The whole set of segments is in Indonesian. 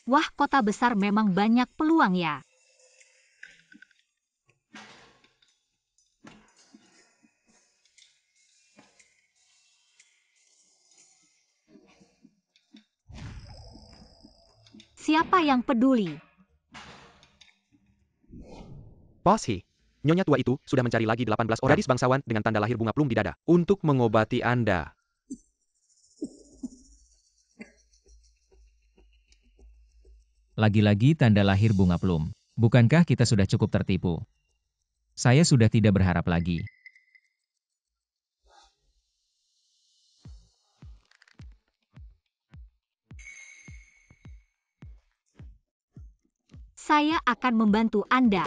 Wah, kota besar memang banyak peluang ya. Siapa yang peduli? Bos He, Nyonya tua itu sudah mencari lagi 18 orang gadis bangsawan dengan tanda lahir bunga plum di dada untuk mengobati Anda. Lagi-lagi tanda lahir bunga plum. Bukankah kita sudah cukup tertipu? Saya sudah tidak berharap lagi. Saya akan membantu Anda.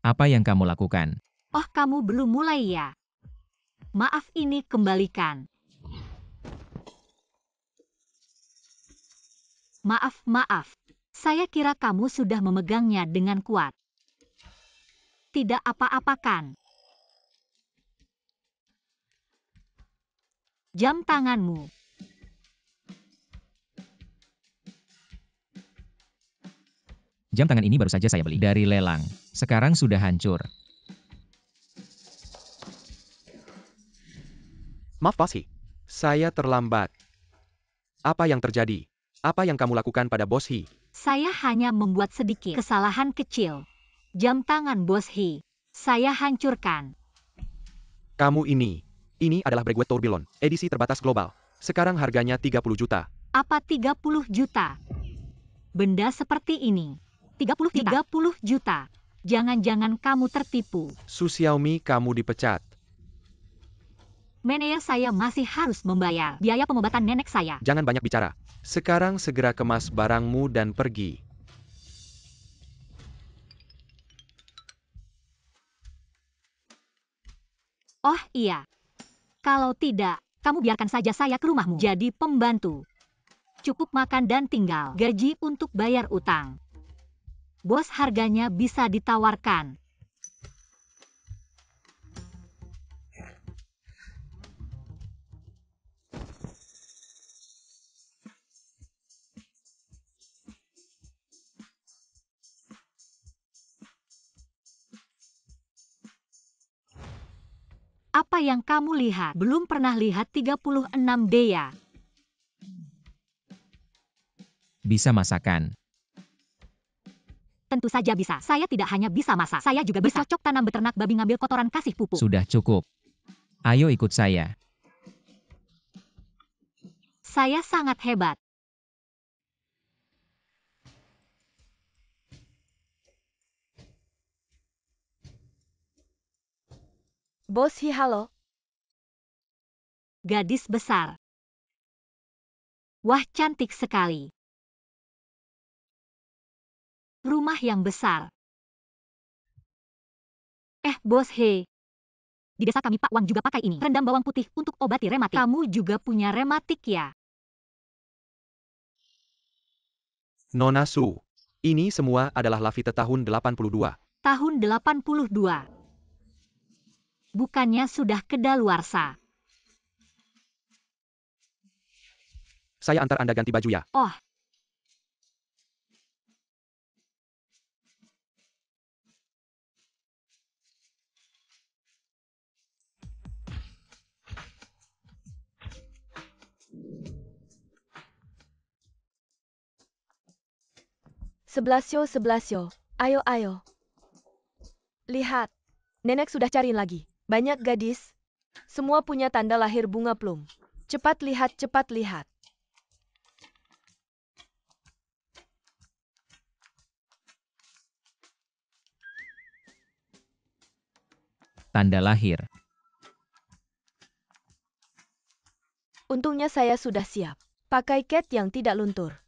Apa yang kamu lakukan? Oh, kamu belum mulai ya? Maaf, ini kembalikan. Maaf. Saya kira kamu sudah memegangnya dengan kuat. Tidak apa-apa kan? Jam tanganmu. Jam tangan ini baru saja saya beli dari lelang. Sekarang sudah hancur. Maaf Bos He, saya terlambat. Apa yang terjadi? Apa yang kamu lakukan pada Bos He? Saya hanya membuat sedikit kesalahan kecil. Jam tangan Bos He. Saya hancurkan. Kamu ini adalah Breguet Tourbillon, edisi terbatas global. Sekarang harganya 30 juta. Apa 30 juta? Benda seperti ini. 30 juta. Jangan-jangan kamu tertipu. Su Xiaomi, kamu dipecat. Manajer saya masih harus membayar biaya pengobatan nenek saya. Jangan banyak bicara. Sekarang segera kemas barangmu dan pergi. Oh iya. Kalau tidak, kamu biarkan saja saya ke rumahmu. Jadi pembantu. Cukup makan dan tinggal. Gaji untuk bayar utang. Bos, harganya bisa ditawarkan. Apa yang kamu lihat? Belum pernah lihat 36D ya? Bisa masakan. Tentu saja bisa. Saya tidak hanya bisa masak, saya juga bisa bercocok tanam, beternak babi, ngambil kotoran, kasih pupuk. Sudah cukup. Ayo ikut saya. Saya sangat hebat. Bos He, halo. Gadis besar. Wah, cantik sekali. Rumah yang besar. Bos He. Di desa kami Pak Wang juga pakai ini. Rendam bawang putih untuk obati rematik. Kamu juga punya rematik ya? Nona Su, ini semua adalah Lafite tahun 82. Tahun 82. Bukannya sudah kedaluarsa. Saya antar Anda ganti baju ya. Oh. Sebelasio. Ayo. Lihat, nenek sudah cari lagi. Banyak gadis. Semua punya tanda lahir bunga plum. Cepat lihat. Tanda lahir. Untungnya saya sudah siap. Pakai cat yang tidak luntur.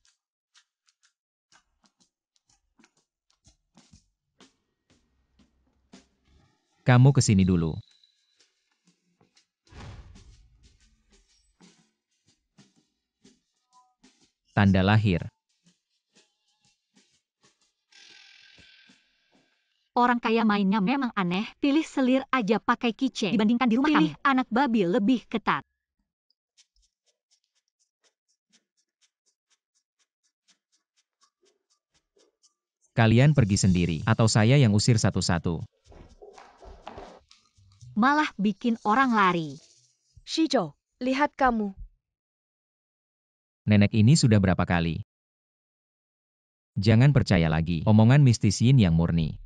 Kamu kesini dulu. Tanda lahir. Orang kaya mainnya memang aneh. Pilih selir aja pakai keychain. Dibandingkan di rumah kami, anak babi lebih ketat. Kalian pergi sendiri, atau saya yang usir satu-satu. Malah bikin orang lari. Shizhou, lihat kamu. Nenek ini sudah berapa kali? Jangan percaya lagi omongan mistis Yin yang murni.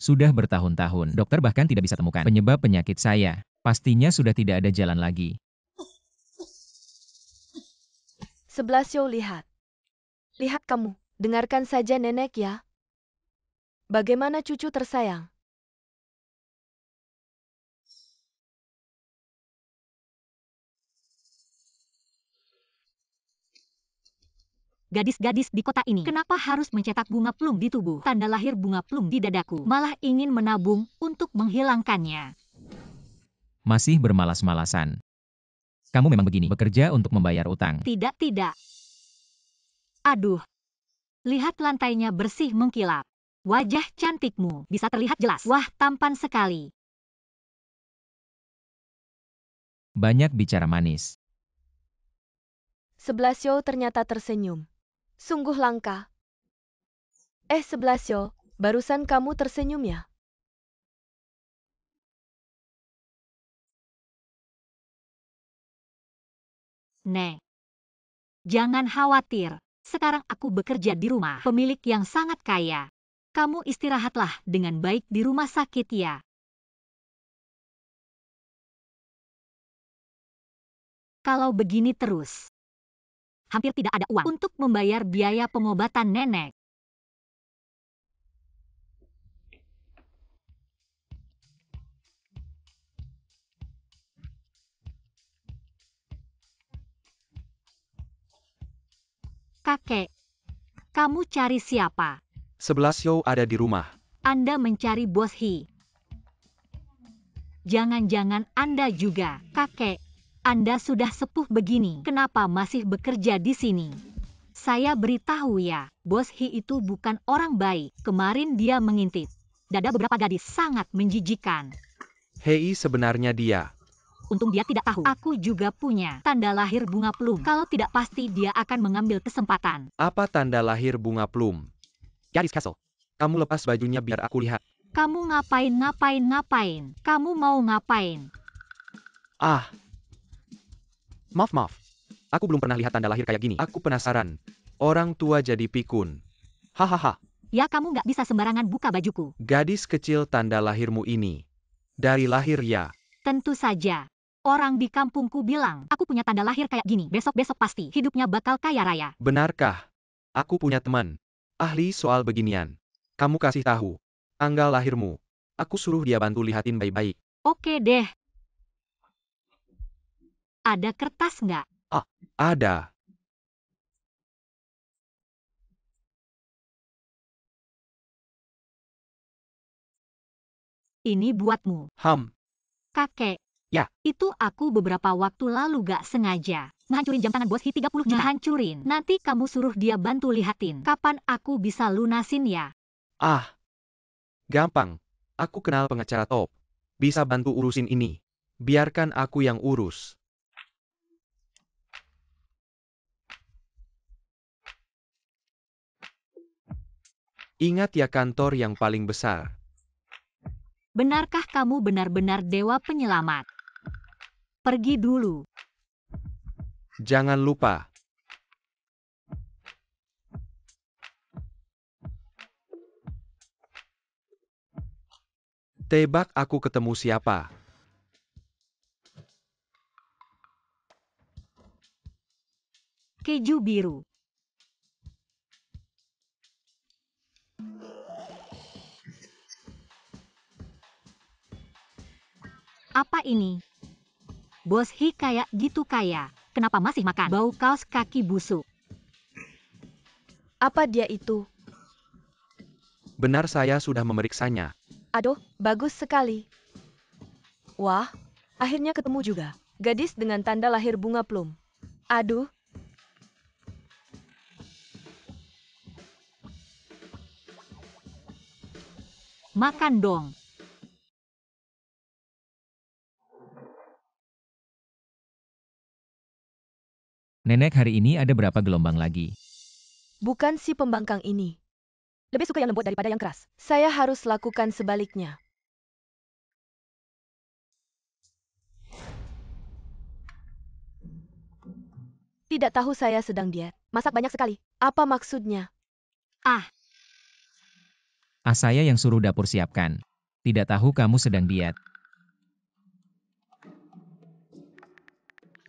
Sudah bertahun-tahun, dokter bahkan tidak bisa temukan penyebab penyakit saya. Pastinya sudah tidak ada jalan lagi. Seblasio, lihat. Lihat kamu, dengarkan saja nenek ya. Bagaimana cucu tersayang? Gadis-gadis di kota ini, kenapa harus mencetak bunga plum di tubuh? Tanda lahir bunga plum di dadaku, malah ingin menabung untuk menghilangkannya. Masih bermalas-malasan. Kamu memang begini, bekerja untuk membayar utang. Tidak, tidak. Aduh. Lihat lantainya bersih mengkilap. Wajah cantikmu bisa terlihat jelas. Wah, tampan sekali. Banyak bicara manis. Seblasio ternyata tersenyum. Sungguh langka. Seblasio, barusan kamu tersenyum ya? Nek. Jangan khawatir. Sekarang aku bekerja di rumah pemilik yang sangat kaya. Kamu istirahatlah dengan baik di rumah sakit ya. Kalau begini terus, hampir tidak ada uang untuk membayar biaya pengobatan nenek. Kakek, kamu cari siapa? Seblasio ada di rumah. Anda mencari Bos Hi. Jangan-jangan Anda juga, kakek. Anda sudah sepuh begini, kenapa masih bekerja di sini? Saya beritahu ya, Bos Hi itu bukan orang baik. Kemarin dia mengintip dada beberapa gadis, sangat menjijikan. Hei, sebenarnya dia. Untung dia tidak tahu. Aku juga punya tanda lahir bunga plum. Kalau tidak pasti dia akan mengambil kesempatan. Apa tanda lahir bunga plum? Gadis Castle. Kamu lepas bajunya biar aku lihat. Kamu ngapain? Kamu mau ngapain? Ah. Maaf. Aku belum pernah lihat tanda lahir kayak gini. Aku penasaran. Orang tua jadi pikun. Hahaha. Ya kamu nggak bisa sembarangan buka bajuku. Gadis kecil, tanda lahirmu ini. Dari lahir ya. Tentu saja. Orang di kampungku bilang, aku punya tanda lahir kayak gini. Besok-besok pasti hidupnya bakal kaya raya. Benarkah? Aku punya teman. Ahli soal beginian. Kamu kasih tahu. Tanggal lahirmu. Aku suruh dia bantu lihatin baik-baik. Oke deh. Ada kertas nggak? Ada. Ini buatmu. Kakek. Ya. Itu aku beberapa waktu lalu gak sengaja ngancurin jam tangan Bos Hi 30 juta. Ngancurin. Nanti kamu suruh dia bantu lihatin. Kapan aku bisa lunasin ya? Gampang. Aku kenal pengacara top. Bisa bantu urusin ini. Biarkan aku yang urus. Ingat ya, kantor yang paling besar. Benarkah kamu benar-benar dewa penyelamat? Pergi dulu. Jangan lupa. Tebak aku ketemu siapa? Keju biru. Apa ini? Bos Hi kayak gitu kaya. Kenapa masih makan? Bau kaos kaki busuk. Apa dia itu? Benar, saya sudah memeriksanya. Aduh, bagus sekali. Wah, akhirnya ketemu juga. Gadis dengan tanda lahir bunga plum. Aduh. Makan dong. Nenek, hari ini ada berapa gelombang lagi? Bukan si pembangkang ini. Lebih suka yang lembut daripada yang keras. Saya harus lakukan sebaliknya. Tidak tahu saya sedang diet. Masak banyak sekali. Apa maksudnya? Saya yang suruh dapur siapkan. Tidak tahu kamu sedang diet.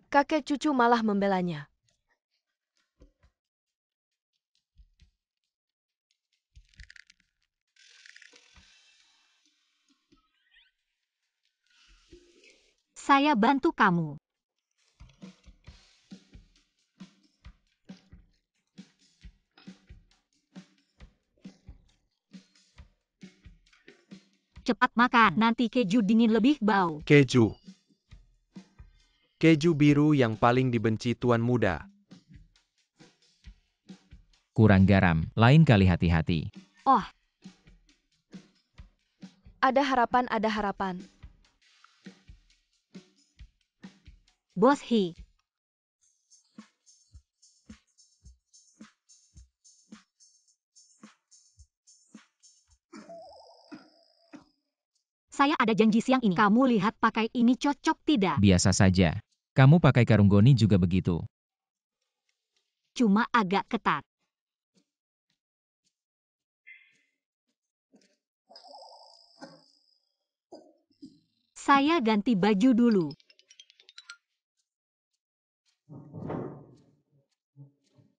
Kakek cucu malah membelanya. Saya bantu kamu. Cepat makan, nanti keju dingin lebih bau. Keju. Keju biru yang paling dibenci tuan muda. Kurang garam, lain kali hati-hati. Oh, Ada harapan, ada harapan. Bos He. Saya ada janji siang ini. Kamu lihat pakai ini cocok tidak? Biasa saja. Kamu pakai karung goni juga begitu. Cuma agak ketat. Saya ganti baju dulu.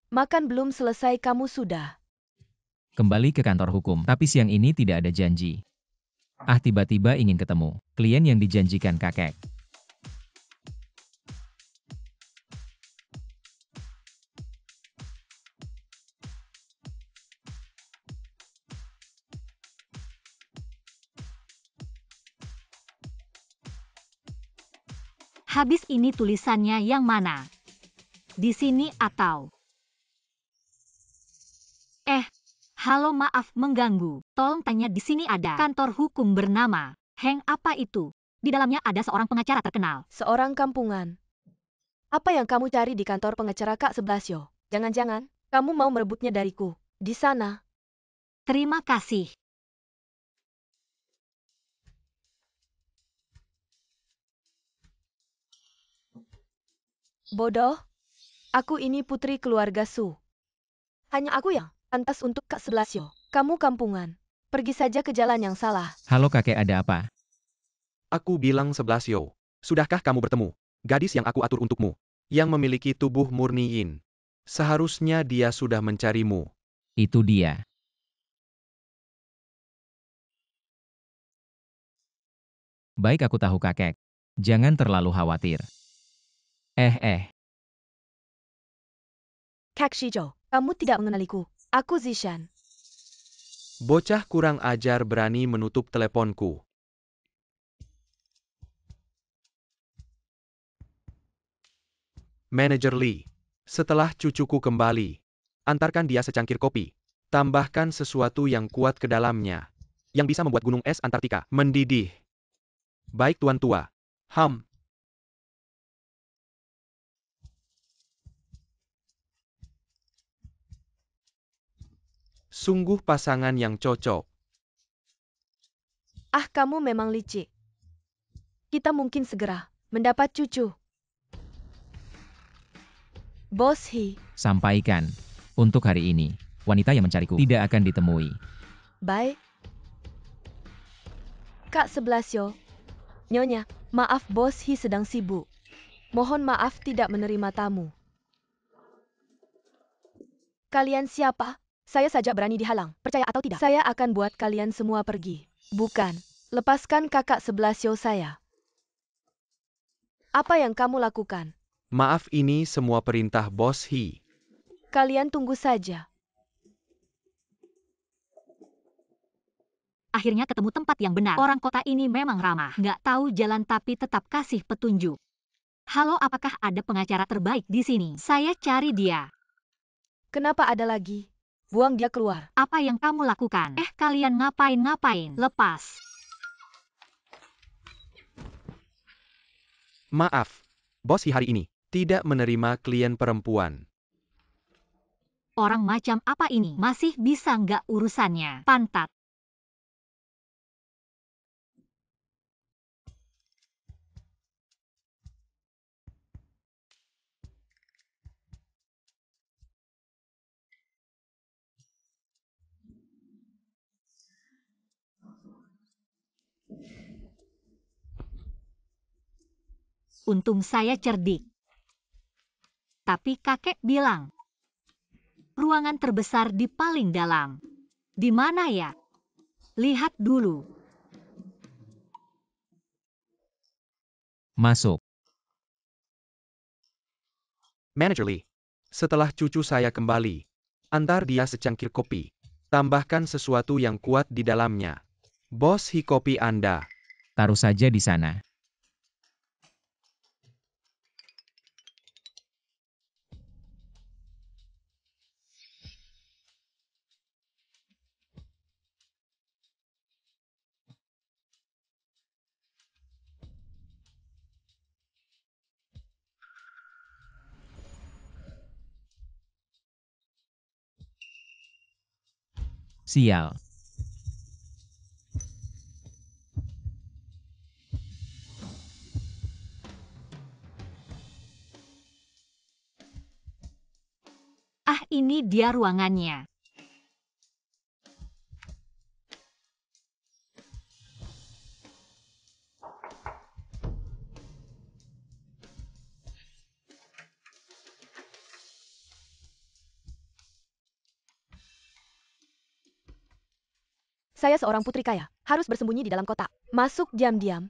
Makan belum selesai, kamu sudah. Kembali ke kantor hukum, tapi siang ini tidak ada janji. Tiba-tiba ingin ketemu klien yang dijanjikan kakek. Habis ini tulisannya yang mana? Di sini atau? Halo, maaf mengganggu. Tolong tanya, di sini ada kantor hukum bernama Heng apa itu? Di dalamnya ada seorang pengacara terkenal. Seorang kampungan. Apa yang kamu cari di kantor pengacara Kak Seblasio? Jangan-jangan kamu mau merebutnya dariku. Di sana. Terima kasih. Bodoh. Aku ini putri keluarga Su. Hanya aku yang pantas untuk Kak Seblasio. Kamu kampungan. Pergi saja ke jalan yang salah. Halo kakek, ada apa? Aku bilang Seblasio. Sudahkah kamu bertemu gadis yang aku atur untukmu? Yang memiliki tubuh murni yin. Seharusnya dia sudah mencarimu. Itu dia. Baik, aku tahu kakek. Jangan terlalu khawatir. Kak Shijo, kamu tidak mengenaliku. Aku Zishan. Bocah kurang ajar berani menutup teleponku. Manajer Lee. Setelah cucuku kembali, antarkan dia secangkir kopi. Tambahkan sesuatu yang kuat ke dalamnya. Yang bisa membuat gunung es Antartika mendidih. Baik tuan tua. Sungguh pasangan yang cocok. Kamu memang licik. Kita mungkin segera mendapat cucu. Bos He. Sampaikan. Untuk hari ini, wanita yang mencariku tidak akan ditemui. Baik. Kak Seblasio. Nyonya, maaf Bos He sedang sibuk. Mohon maaf tidak menerima tamu. Kalian siapa? Saya saja berani dihalang. Percaya atau tidak? Saya akan buat kalian semua pergi. Bukan. Lepaskan kakak Seblasio saya. Apa yang kamu lakukan? Maaf, ini semua perintah Bos He. Kalian tunggu saja. Akhirnya ketemu tempat yang benar. Orang kota ini memang ramah. Nggak tahu jalan tapi tetap kasih petunjuk. Halo, apakah ada pengacara terbaik di sini? Saya cari dia. Kenapa ada lagi? Buang dia keluar. Apa yang kamu lakukan? Kalian ngapain? Lepas. Maaf, Bos He hari ini tidak menerima klien perempuan. Orang macam apa ini? Masih bisa nggak urusannya? Pantat. Untung saya cerdik. Tapi kakek bilang, ruangan terbesar di paling dalam. Di mana ya? Lihat dulu. Masuk. Manager Lee. Setelah cucu saya kembali, antar dia secangkir kopi. Tambahkan sesuatu yang kuat di dalamnya. Bos Hi, kopi Anda. Taruh saja di sana. Sial. Ah, ini dia ruangannya. Saya seorang putri kaya, harus bersembunyi di dalam kotak. Masuk diam-diam.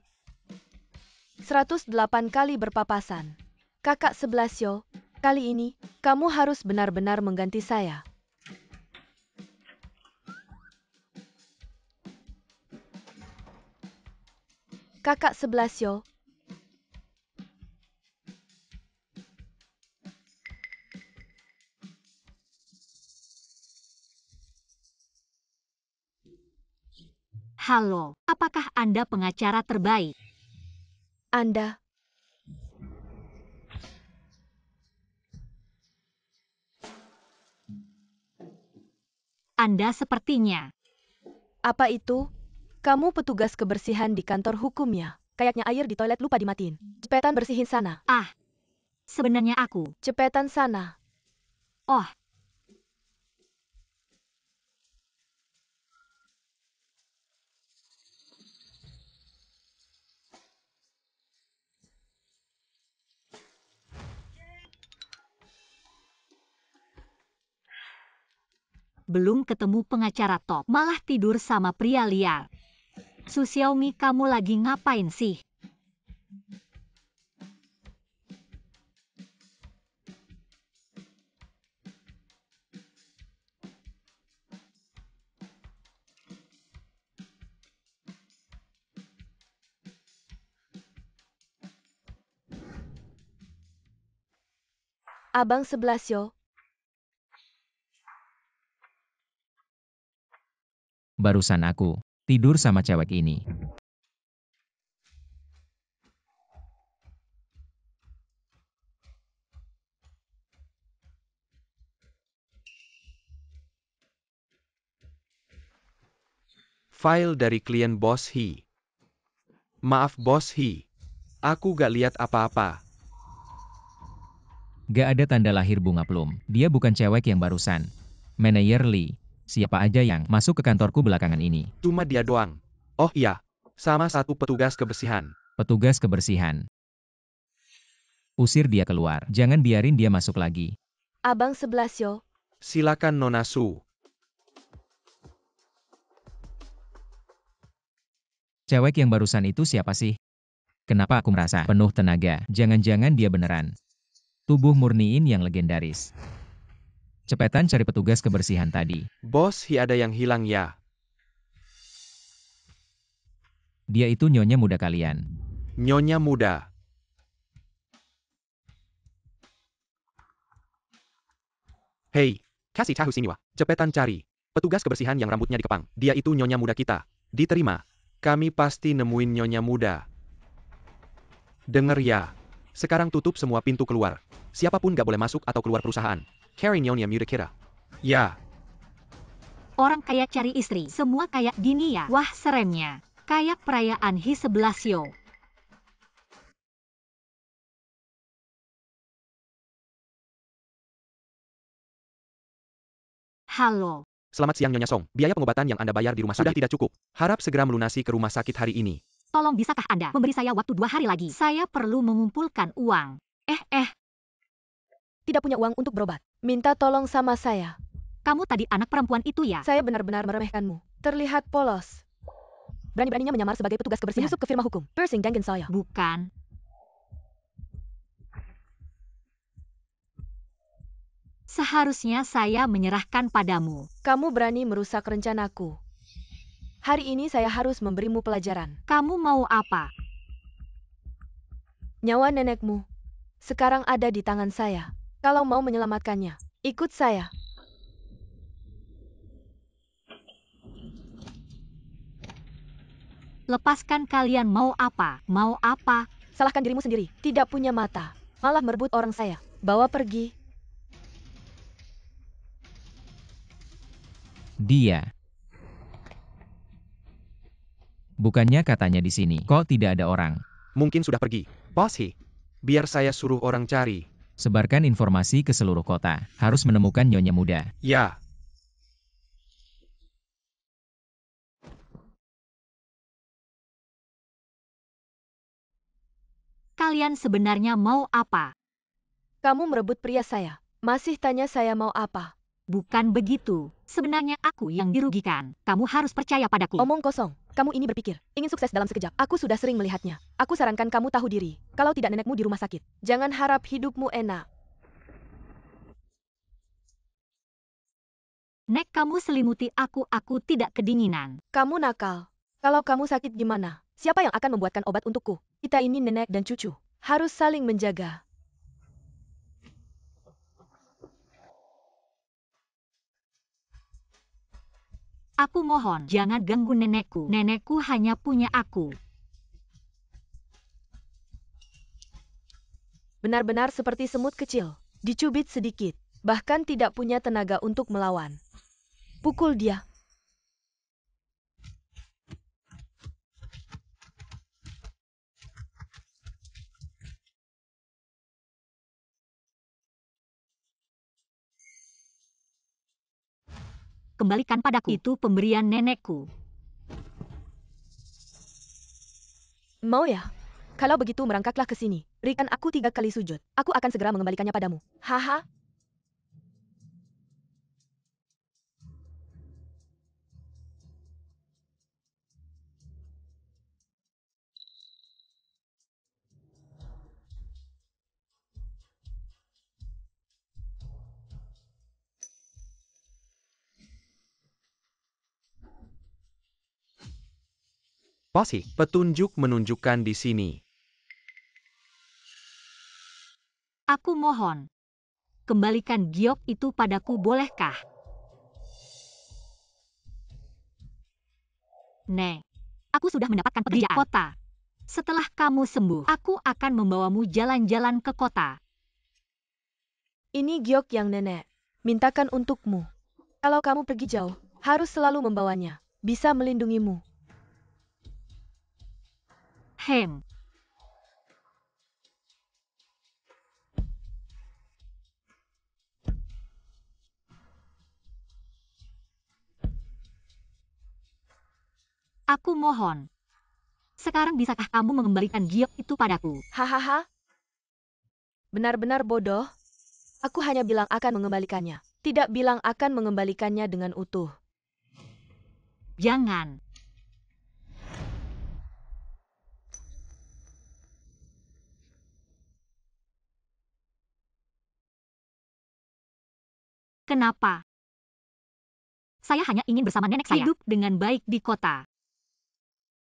108 kali berpapasan. Kakak 11 yo, kali ini, kamu harus benar-benar mengganti saya. Kakak 11 yo. Halo, apakah Anda pengacara terbaik? Anda. Anda sepertinya. Apa itu? Kamu petugas kebersihan di kantor hukumnya. Kayaknya air di toilet lupa dimatiin. Cepetan bersihin sana. Ah, sebenarnya aku. Cepetan sana. Oh, belum ketemu pengacara top, malah tidur sama pria liar. Su Xiaomi, kamu lagi ngapain sih? Abang 11 yo. Barusan aku tidur sama cewek ini. File dari klien Bos Hi. Maaf Bos Hi. Aku gak lihat apa-apa. Gak ada tanda lahir bunga plum. Dia bukan cewek yang barusan. Manajer Lee. Siapa aja yang masuk ke kantorku belakangan ini? Cuma dia doang. Oh iya. Sama satu petugas kebersihan. Petugas kebersihan. Usir dia keluar. Jangan biarin dia masuk lagi. Abang 11 yo. Silakan Nona Su. Cewek yang barusan itu siapa sih? Kenapa aku merasa penuh tenaga? Jangan-jangan dia beneran. Tubuh murniin yang legendaris. Cepetan cari petugas kebersihan tadi. Bos Hi, ada yang hilang ya. Dia itu nyonya muda kalian. Nyonya muda. Hei, kasih tahu sini wah. Cepetan cari. Petugas kebersihan yang rambutnya dikepang. Dia itu nyonya muda kita. Diterima. Kami pasti nemuin nyonya muda. Dengar ya. Sekarang tutup semua pintu keluar. Siapapun gak boleh masuk atau keluar perusahaan. Cari nyonya muda kita. Ya, Orang kaya cari istri, semua kayak gini ya. Wah seremnya. Kayak perayaan Hi-11 yo. Halo. selamat siang Nyonya Song. Biaya pengobatan yang Anda bayar di rumah sudah tidak cukup. Harap segera melunasi ke rumah sakit hari ini. Tolong bisakah Anda memberi saya waktu 2 hari lagi? Saya perlu mengumpulkan uang. Tidak punya uang untuk berobat. Minta tolong sama saya. Kamu tadi anak perempuan itu ya? Saya benar-benar meremehkanmu. Terlihat polos. Berani-beraninya menyamar sebagai petugas kebersihan. Menyusup ke firma hukum. Persing Dengen saya. Bukan. Seharusnya saya menyerahkan padamu. Kamu berani merusak rencanaku. Hari ini saya harus memberimu pelajaran. Kamu mau apa? Nyawa nenekmu sekarang ada di tangan saya. Kalau mau menyelamatkannya, ikut saya. Lepaskan kalian mau apa? Mau apa? Salahkan dirimu sendiri. Tidak punya mata. Malah merebut orang saya. Bawa pergi. Dia. Bukannya katanya di sini, kok tidak ada orang? Mungkin sudah pergi. Bos He, biar saya suruh orang cari. Sebarkan informasi ke seluruh kota. Harus menemukan nyonya muda. Ya, Kalian sebenarnya mau apa? Kamu merebut pria saya. Masih tanya saya mau apa? Bukan begitu. Sebenarnya aku yang dirugikan. Kamu harus percaya padaku. Omong kosong. Kamu ini berpikir, ingin sukses dalam sekejap. Aku sudah sering melihatnya. Aku sarankan kamu tahu diri. Kalau tidak nenekmu di rumah sakit. Jangan harap hidupmu enak. Nek kamu selimuti aku tidak kedinginan. Kamu nakal. Kalau kamu sakit gimana? Siapa yang akan membuatkan obat untukku? Kita ini nenek dan cucu. Harus saling menjaga. Aku mohon, jangan ganggu nenekku. Nenekku hanya punya aku. Benar-benar seperti semut kecil. Dicubit sedikit. Bahkan tidak punya tenaga untuk melawan. Pukul dia. Kembalikan padaku. Itu pemberian nenekku. Mau ya? Kalau begitu merangkaklah ke sini. Berikan aku 3 kali sujud. Aku akan segera mengembalikannya padamu. Haha. Bos He, petunjuk menunjukkan di sini. Aku mohon. Kembalikan giok itu padaku bolehkah? Nek, aku sudah mendapatkan pekerjaan di kota. Setelah kamu sembuh, aku akan membawamu jalan-jalan ke kota. Ini giok yang nenek mintakan untukmu. Kalau kamu pergi jauh, harus selalu membawanya. Bisa melindungimu. Hem. Aku mohon. Sekarang bisakah kamu mengembalikan giok itu padaku? Hahaha. Benar-benar bodoh. Aku hanya bilang akan mengembalikannya. Tidak bilang akan mengembalikannya dengan utuh. Jangan. Kenapa? Saya hanya ingin bersama nenek saya. Hidup dengan baik di kota.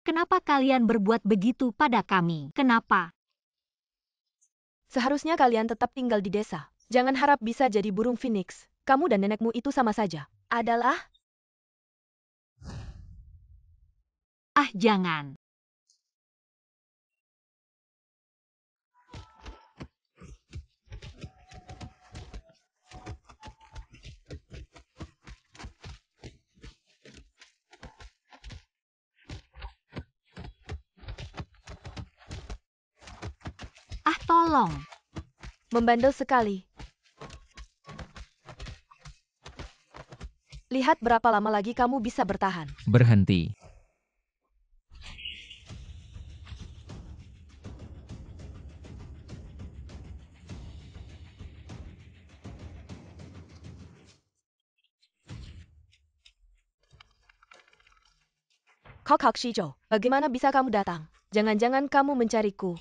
Kenapa kalian berbuat begitu pada kami? Kenapa? Seharusnya kalian tetap tinggal di desa. Jangan harap bisa jadi burung phoenix. Kamu dan nenekmu itu sama saja. Adalah? Ah, jangan. Ah, tolong. Membandel sekali. Lihat berapa lama lagi kamu bisa bertahan. Berhenti. Kok Shijo, bagaimana bisa kamu datang? Jangan-jangan kamu mencariku.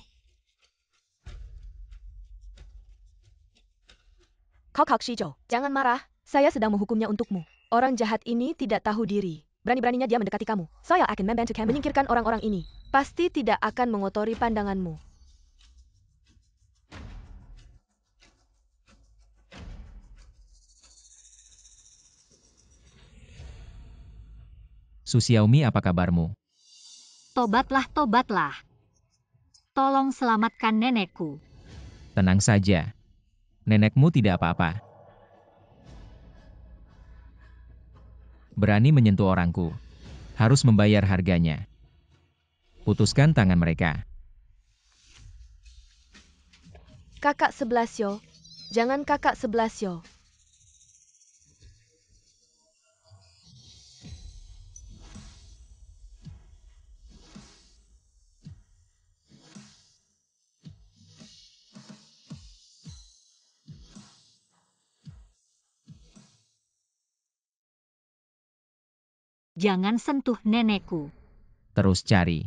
Kok Shijo, jangan marah. Saya sedang menghukumnya untukmu. Orang jahat ini tidak tahu diri. Berani-beraninya dia mendekati kamu. Saya akan membantu kamu menyingkirkan orang-orang ini. Pasti tidak akan mengotori pandanganmu. Su Xiaomi, apa kabarmu? Tobatlah, tobatlah. Tolong selamatkan nenekku. Tenang saja. Nenekmu tidak apa-apa. Berani menyentuh orangku. Harus membayar harganya. Putuskan tangan mereka. Kakak 11 yo. Jangan kakak 11 yo. Jangan sentuh nenekku. Terus cari.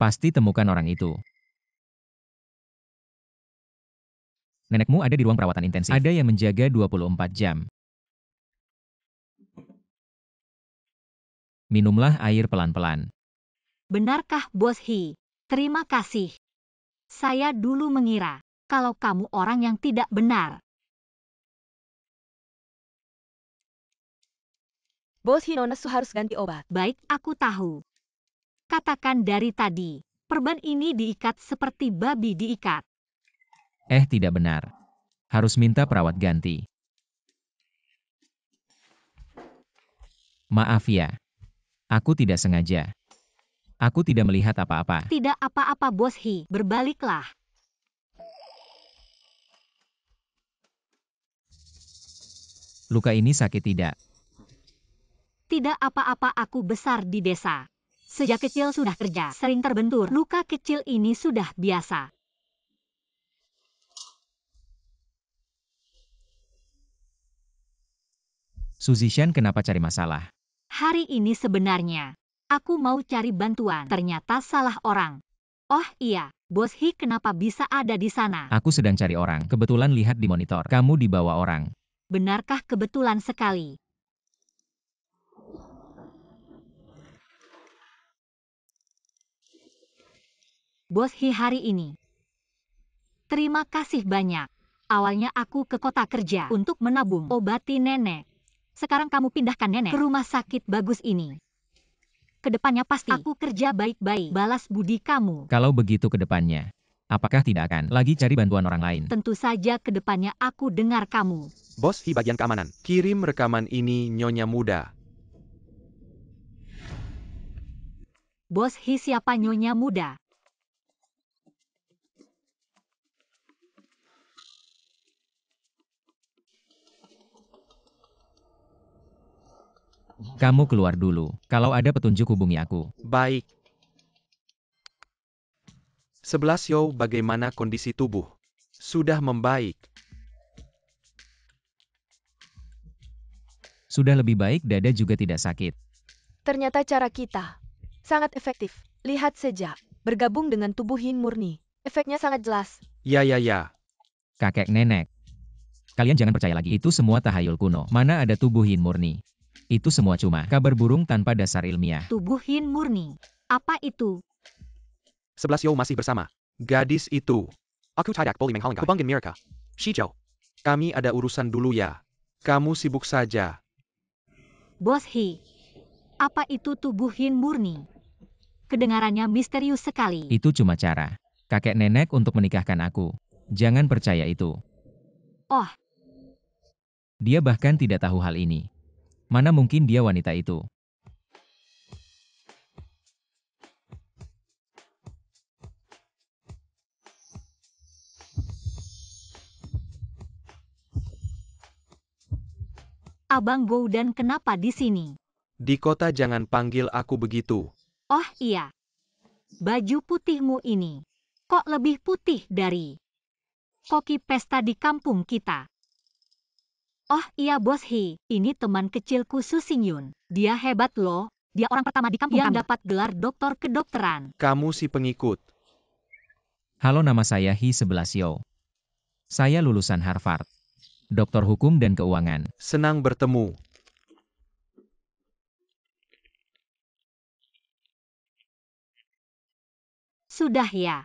Pasti temukan orang itu. Nenekmu ada di ruang perawatan intensif. Ada yang menjaga 24 jam. Minumlah air pelan-pelan. Benarkah, Bos He? Terima kasih. Saya dulu mengira kalau kamu orang yang tidak benar. Bos Hinonesu harus ganti obat. Baik, aku tahu. Katakan dari tadi, perban ini diikat seperti babi diikat. Tidak benar. Harus minta perawat ganti. Maaf ya. Aku tidak sengaja. Aku tidak melihat apa-apa. Tidak apa-apa, Bos He. Berbaliklah. Luka ini sakit tidak? Tidak apa-apa, aku besar di desa. Sejak kecil sudah kerja, sering terbentur. Luka kecil ini sudah biasa. Su Zishan kenapa cari masalah? Hari ini sebenarnya, aku mau cari bantuan. Ternyata salah orang. Oh iya, Bos He kenapa bisa ada di sana? Aku sedang cari orang. Kebetulan lihat di monitor. Kamu dibawa orang. Benarkah kebetulan sekali? Bos He hari ini. Terima kasih banyak. Awalnya aku ke kota kerja untuk menabung obati nenek. Sekarang kamu pindahkan nenek ke rumah sakit bagus ini. Kedepannya pasti aku kerja baik-baik balas budi kamu. Kalau begitu ke depannya, apakah tidak akan lagi cari bantuan orang lain? Tentu saja kedepannya aku dengar kamu. Bos Hi bagian keamanan. Kirim rekaman ini Nyonya Muda. Bos He siapa Nyonya Muda? Kamu keluar dulu. Kalau ada petunjuk hubungi aku. Baik. 11 Yo, bagaimana kondisi tubuh? Sudah membaik. Sudah lebih baik, dada juga tidak sakit. Ternyata cara kita sangat efektif. Lihat saja, bergabung dengan tubuh Yin murni. Efeknya sangat jelas. Ya. Kakek nenek. Kalian jangan percaya lagi. Itu semua tahayul kuno. Mana ada tubuh Yin murni? Itu semua cuma kabar burung tanpa dasar ilmiah. Tubuh Yin murni. Apa itu? 11 Yo masih bersama. Gadis itu. Aku tidak boleh menghalangi hubungan mereka. Shijo. Kami ada urusan dulu ya. Kamu sibuk saja. Bos He. Apa itu tubuh Yin murni? Kedengarannya misterius sekali. Itu cuma cara kakek nenek untuk menikahkan aku. Jangan percaya itu. Oh, Dia bahkan tidak tahu hal ini. Mana mungkin dia wanita itu? Abang Go dan kenapa di sini? Di kota jangan panggil aku begitu. Oh iya. Baju putihmu ini. Kok lebih putih dari koki pesta di kampung kita? Oh iya Bos Hee, ini teman kecilku Su Xingyun. Dia hebat loh. Dia orang pertama di kampung yang dapat gelar doktor kedokteran. Kamu si pengikut. Halo, nama saya Hee Sebelasio. Saya lulusan Harvard. Doktor Hukum dan Keuangan. Senang bertemu. Sudah ya.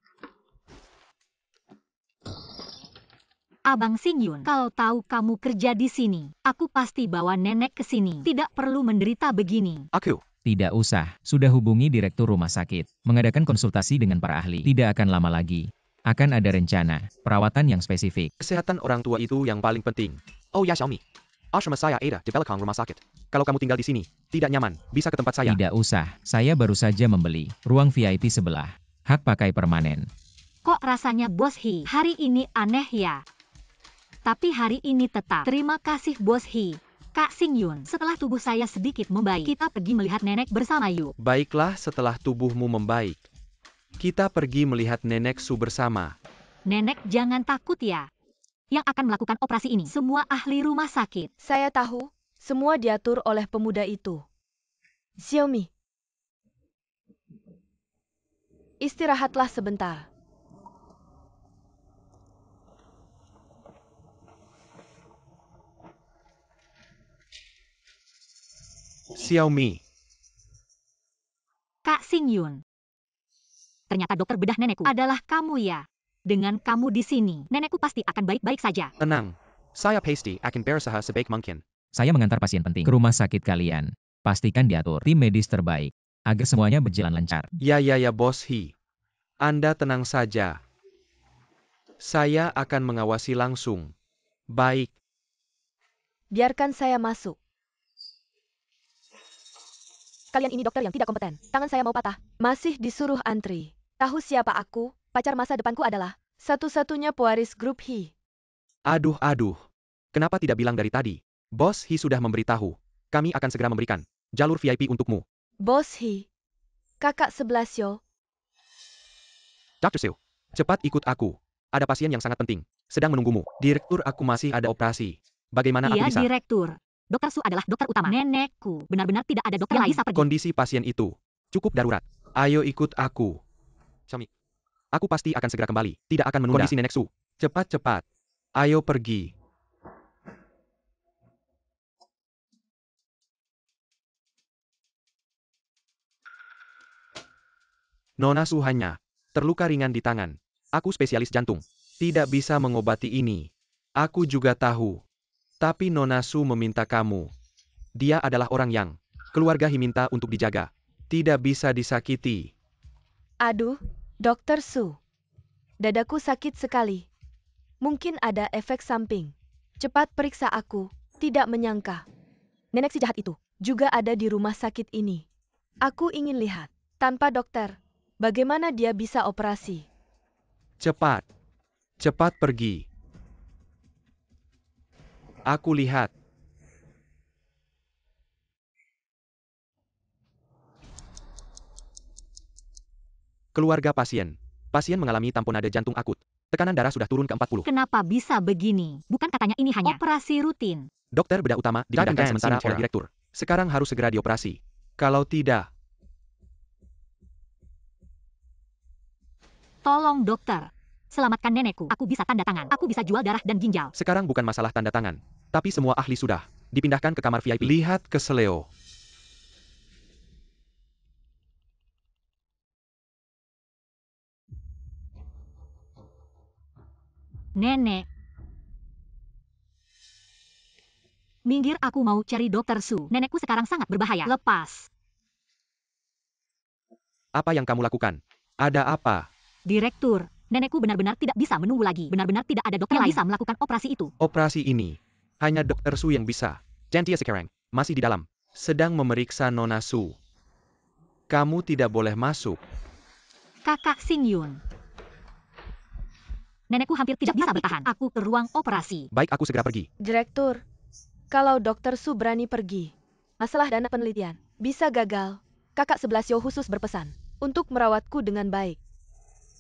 Abang Xingyun, kalau tahu kamu kerja di sini, aku pasti bawa nenek ke sini. Tidak perlu menderita begini. Aku. Tidak usah, sudah hubungi direktur rumah sakit, mengadakan konsultasi dengan para ahli. Tidak akan lama lagi. Akan ada rencana, perawatan yang spesifik. Kesehatan orang tua itu yang paling penting. Oh ya Xiaomi. Asrama saya ada di belakang rumah sakit. Kalau kamu tinggal di sini, tidak nyaman, bisa ke tempat saya. Tidak usah, saya baru saja membeli ruang VIP sebelah. Hak pakai permanen. Kok rasanya Bos Hee hari ini aneh ya? Tapi hari ini tetap. Terima kasih Bos Hee. Kak Xingyun, setelah tubuh saya sedikit membaik, kita pergi melihat nenek bersama yuk. Baiklah, setelah tubuhmu membaik, kita pergi melihat nenek Su bersama. Nenek jangan takut ya. Yang akan melakukan operasi ini semua ahli rumah sakit. Saya tahu, semua diatur oleh pemuda itu. Xiaomi, istirahatlah sebentar. Xiaomi. Kak Xingyun. Ternyata dokter bedah nenekku adalah kamu ya. Dengan kamu di sini, nenekku pasti akan baik-baik saja. Tenang. Saya pasti akan berusaha sebaik mungkin. Saya mengantar pasien penting ke rumah sakit kalian. Pastikan diatur tim medis terbaik, agar semuanya berjalan lancar. Ya Bos Hee. Anda tenang saja. Saya akan mengawasi langsung. Baik. Biarkan saya masuk. Kalian ini dokter yang tidak kompeten. Tangan saya mau patah. Masih disuruh antri. Tahu siapa aku? Pacar masa depanku adalah satu-satunya pewaris grup Hee. Aduh. Kenapa tidak bilang dari tadi? Bos Hee sudah memberitahu. Kami akan segera memberikan jalur VIP untukmu. Bos Hee, kakak Sebelasio. Dr. Siu, cepat ikut aku. Ada pasien yang sangat penting. Sedang menunggumu. Direktur, aku masih ada operasi. Bagaimana aku Iya bisa? direktur. Dokter Su adalah dokter utama. Nenekku. Benar-benar tidak ada dokter yang bisa pergi. Kondisi pasien itu cukup darurat. Ayo ikut aku. Xiaomi. Aku pasti akan segera kembali. Tidak akan menunda. Kondisi nenek Su. Cepat. Ayo pergi. Nona Su hanya terluka ringan di tangan. Aku spesialis jantung. Tidak bisa mengobati ini. Aku juga tahu. Tapi Nona Su meminta kamu. Dia adalah orang yang keluarga Hee minta untuk dijaga. Tidak bisa disakiti. Aduh, Dokter Su. Dadaku sakit sekali. Mungkin ada efek samping. Cepat periksa aku. Tidak menyangka. Nenek si jahat itu juga ada di rumah sakit ini. Aku ingin lihat. Tanpa dokter, bagaimana dia bisa operasi? Cepat pergi. Aku lihat. Keluarga pasien. Pasien mengalami tamponade jantung akut. Tekanan darah sudah turun ke 40. Kenapa bisa begini? Bukan katanya ini hanya operasi rutin. Dokter bedah utama dipindahkan sementara oleh direktur. Sekarang harus segera dioperasi. Kalau tidak, Tolong dokter. Selamatkan nenekku. Aku bisa tanda tangan. Aku bisa jual darah dan ginjal. sekarang bukan masalah tanda tangan. Tapi semua ahli sudah dipindahkan ke kamar VIP. Lihat ke Sleo. Nenek. Minggir, aku mau cari dokter Su. Nenekku sekarang sangat berbahaya. Lepas. Apa yang kamu lakukan? Ada apa? Direktur, nenekku benar-benar tidak bisa menunggu lagi. Benar-benar tidak ada dokter yang bisa melakukan operasi itu. Operasi ini hanya Dokter Su yang bisa. Jantia sekarang masih di dalam. Sedang memeriksa Nona Su. Kamu tidak boleh masuk. Kakak Xingyun. Nenekku hampir tidak bisa bertahan. Aku ke ruang operasi. Baik, aku segera pergi. Direktur, Kalau Dokter Su berani pergi, masalah dana penelitian bisa gagal. Kakak 11 Yo khusus berpesan untuk merawatku dengan baik.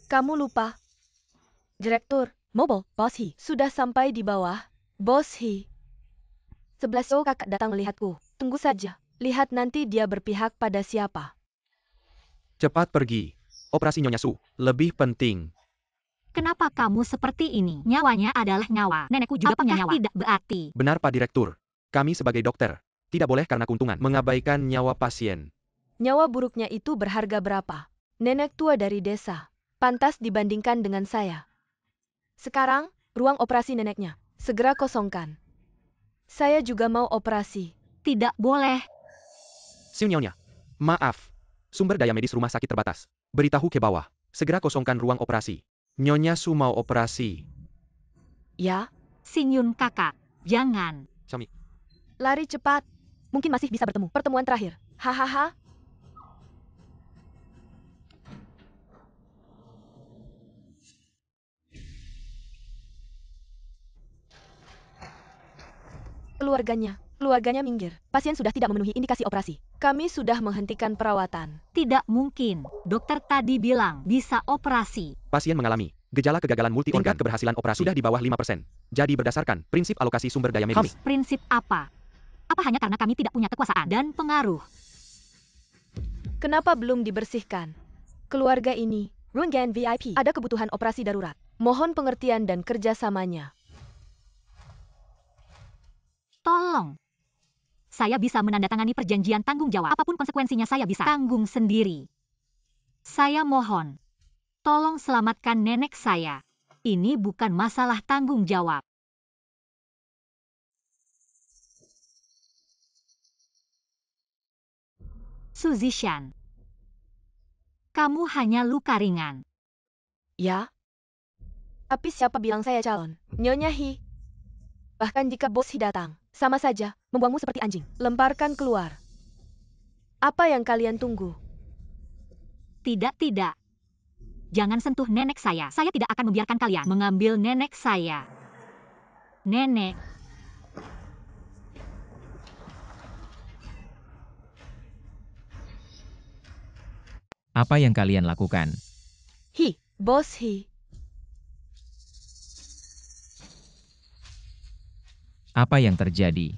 Kamu lupa? Direktur, Mobile, Bos Hee, sudah sampai di bawah. Bos Hee. 11 Yo kakak datang melihatku. Tunggu saja. Lihat nanti dia berpihak pada siapa. Cepat pergi. Operasi Nyonya Su lebih penting. Kenapa kamu seperti ini? Nyawanya adalah nyawa. Nenekku juga punya nyawa. Tidak berarti. Benar Pak Direktur. Kami sebagai dokter tidak boleh karena keuntungan mengabaikan nyawa pasien. Nyawa buruknya itu berharga berapa? Nenek tua dari desa. Pantas dibandingkan dengan saya. Sekarang, ruang operasi neneknya. Segera kosongkan. Saya juga mau operasi. Tidak boleh. Siu Nyonya. Maaf. Sumber daya medis rumah sakit terbatas. Beritahu ke bawah. Segera kosongkan ruang operasi. Nyonya Su mau operasi. Ya, Sinyun kakak. Jangan. Cami. lari cepat. Mungkin masih bisa bertemu. Pertemuan terakhir. Hahaha. Keluarganya minggir. Pasien sudah tidak memenuhi indikasi operasi. Kami sudah menghentikan perawatan. Tidak mungkin. Dokter tadi bilang bisa operasi. Pasien mengalami gejala kegagalan multi organ. Tingkat keberhasilan operasi sudah di bawah 5%. Jadi berdasarkan prinsip alokasi sumber daya medis. Prinsip apa? Apa hanya karena kami tidak punya kekuasaan dan pengaruh? Kenapa belum dibersihkan? Keluarga ini, Rungan VIP, ada kebutuhan operasi darurat. Mohon pengertian dan kerjasamanya. Tolong. Saya bisa menandatangani perjanjian tanggung jawab. Apapun konsekuensinya saya bisa tanggung sendiri. Saya mohon. Tolong selamatkan nenek saya. Ini bukan masalah tanggung jawab. Suzishan. Kamu hanya luka ringan. Ya? Tapi siapa bilang saya calon? Nyonya Hee. Bahkan jika Bos Hee datang, sama saja, membuangmu seperti anjing. Lemparkan keluar. Apa yang kalian tunggu? Tidak. Jangan sentuh nenek saya. Saya tidak akan membiarkan kalian mengambil nenek saya. Nenek. Apa yang kalian lakukan? Hee, Bos Hee. Apa yang terjadi?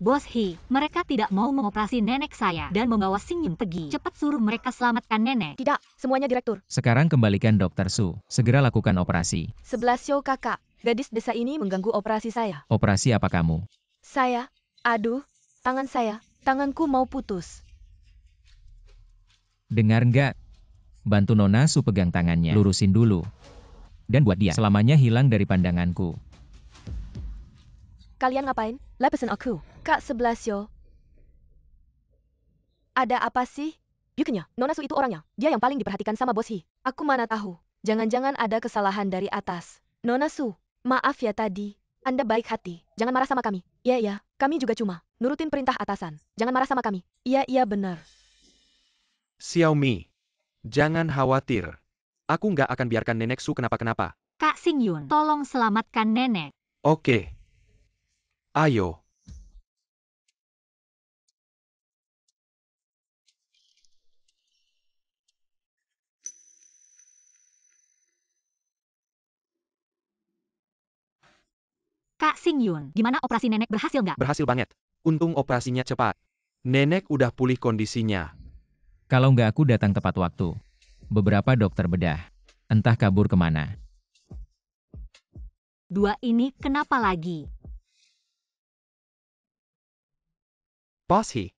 Bos Hee, mereka tidak mau mengoperasi nenek saya dan membawa Sinyun pergi. Cepat suruh mereka selamatkan nenek. Tidak, semuanya direktur. Sekarang kembalikan Dokter Su. Segera lakukan operasi. 11 Yo kakak, gadis desa ini mengganggu operasi saya. Operasi apa kamu? Aduh, tanganku mau putus. Dengar nggak? Bantu Nona Su pegang tangannya. Lurusin dulu. Dan buat dia selamanya hilang dari pandanganku. Kalian ngapain? Lah pesen aku. Kak 11 Yo. Ada apa sih? Bukannya, Nona Su itu orangnya. Dia yang paling diperhatikan sama Bos Hee. Aku mana tahu. Jangan-jangan ada kesalahan dari atas. Nona Su, maaf ya tadi. Anda baik hati. Jangan marah sama kami. Iya, kami juga cuma nurutin perintah atasan. Jangan marah sama kami. Iya, benar. Xiaomi. Jangan khawatir. Aku nggak akan biarkan nenek Su kenapa-kenapa. Kak Sinyun, tolong selamatkan nenek. Oke. Ayo. Kak Sinyun, gimana operasi nenek berhasil nggak? Berhasil banget. Untung operasinya cepat. Nenek udah pulih kondisinya. Kalau nggak aku datang tepat waktu. Beberapa dokter bedah. Entah kabur kemana. Dua ini kenapa lagi? Bos Hee.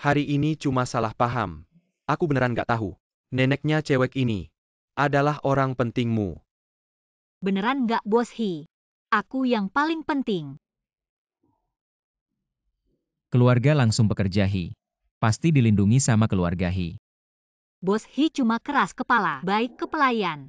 Hari ini cuma salah paham. Aku beneran nggak tahu. Neneknya cewek ini adalah orang pentingmu. Beneran nggak Bos Hee? Aku yang paling penting. Keluarga langsung bekerja Hee. Pasti dilindungi sama keluarga Hee. Bos Hee cuma keras kepala, baik ke pelayan.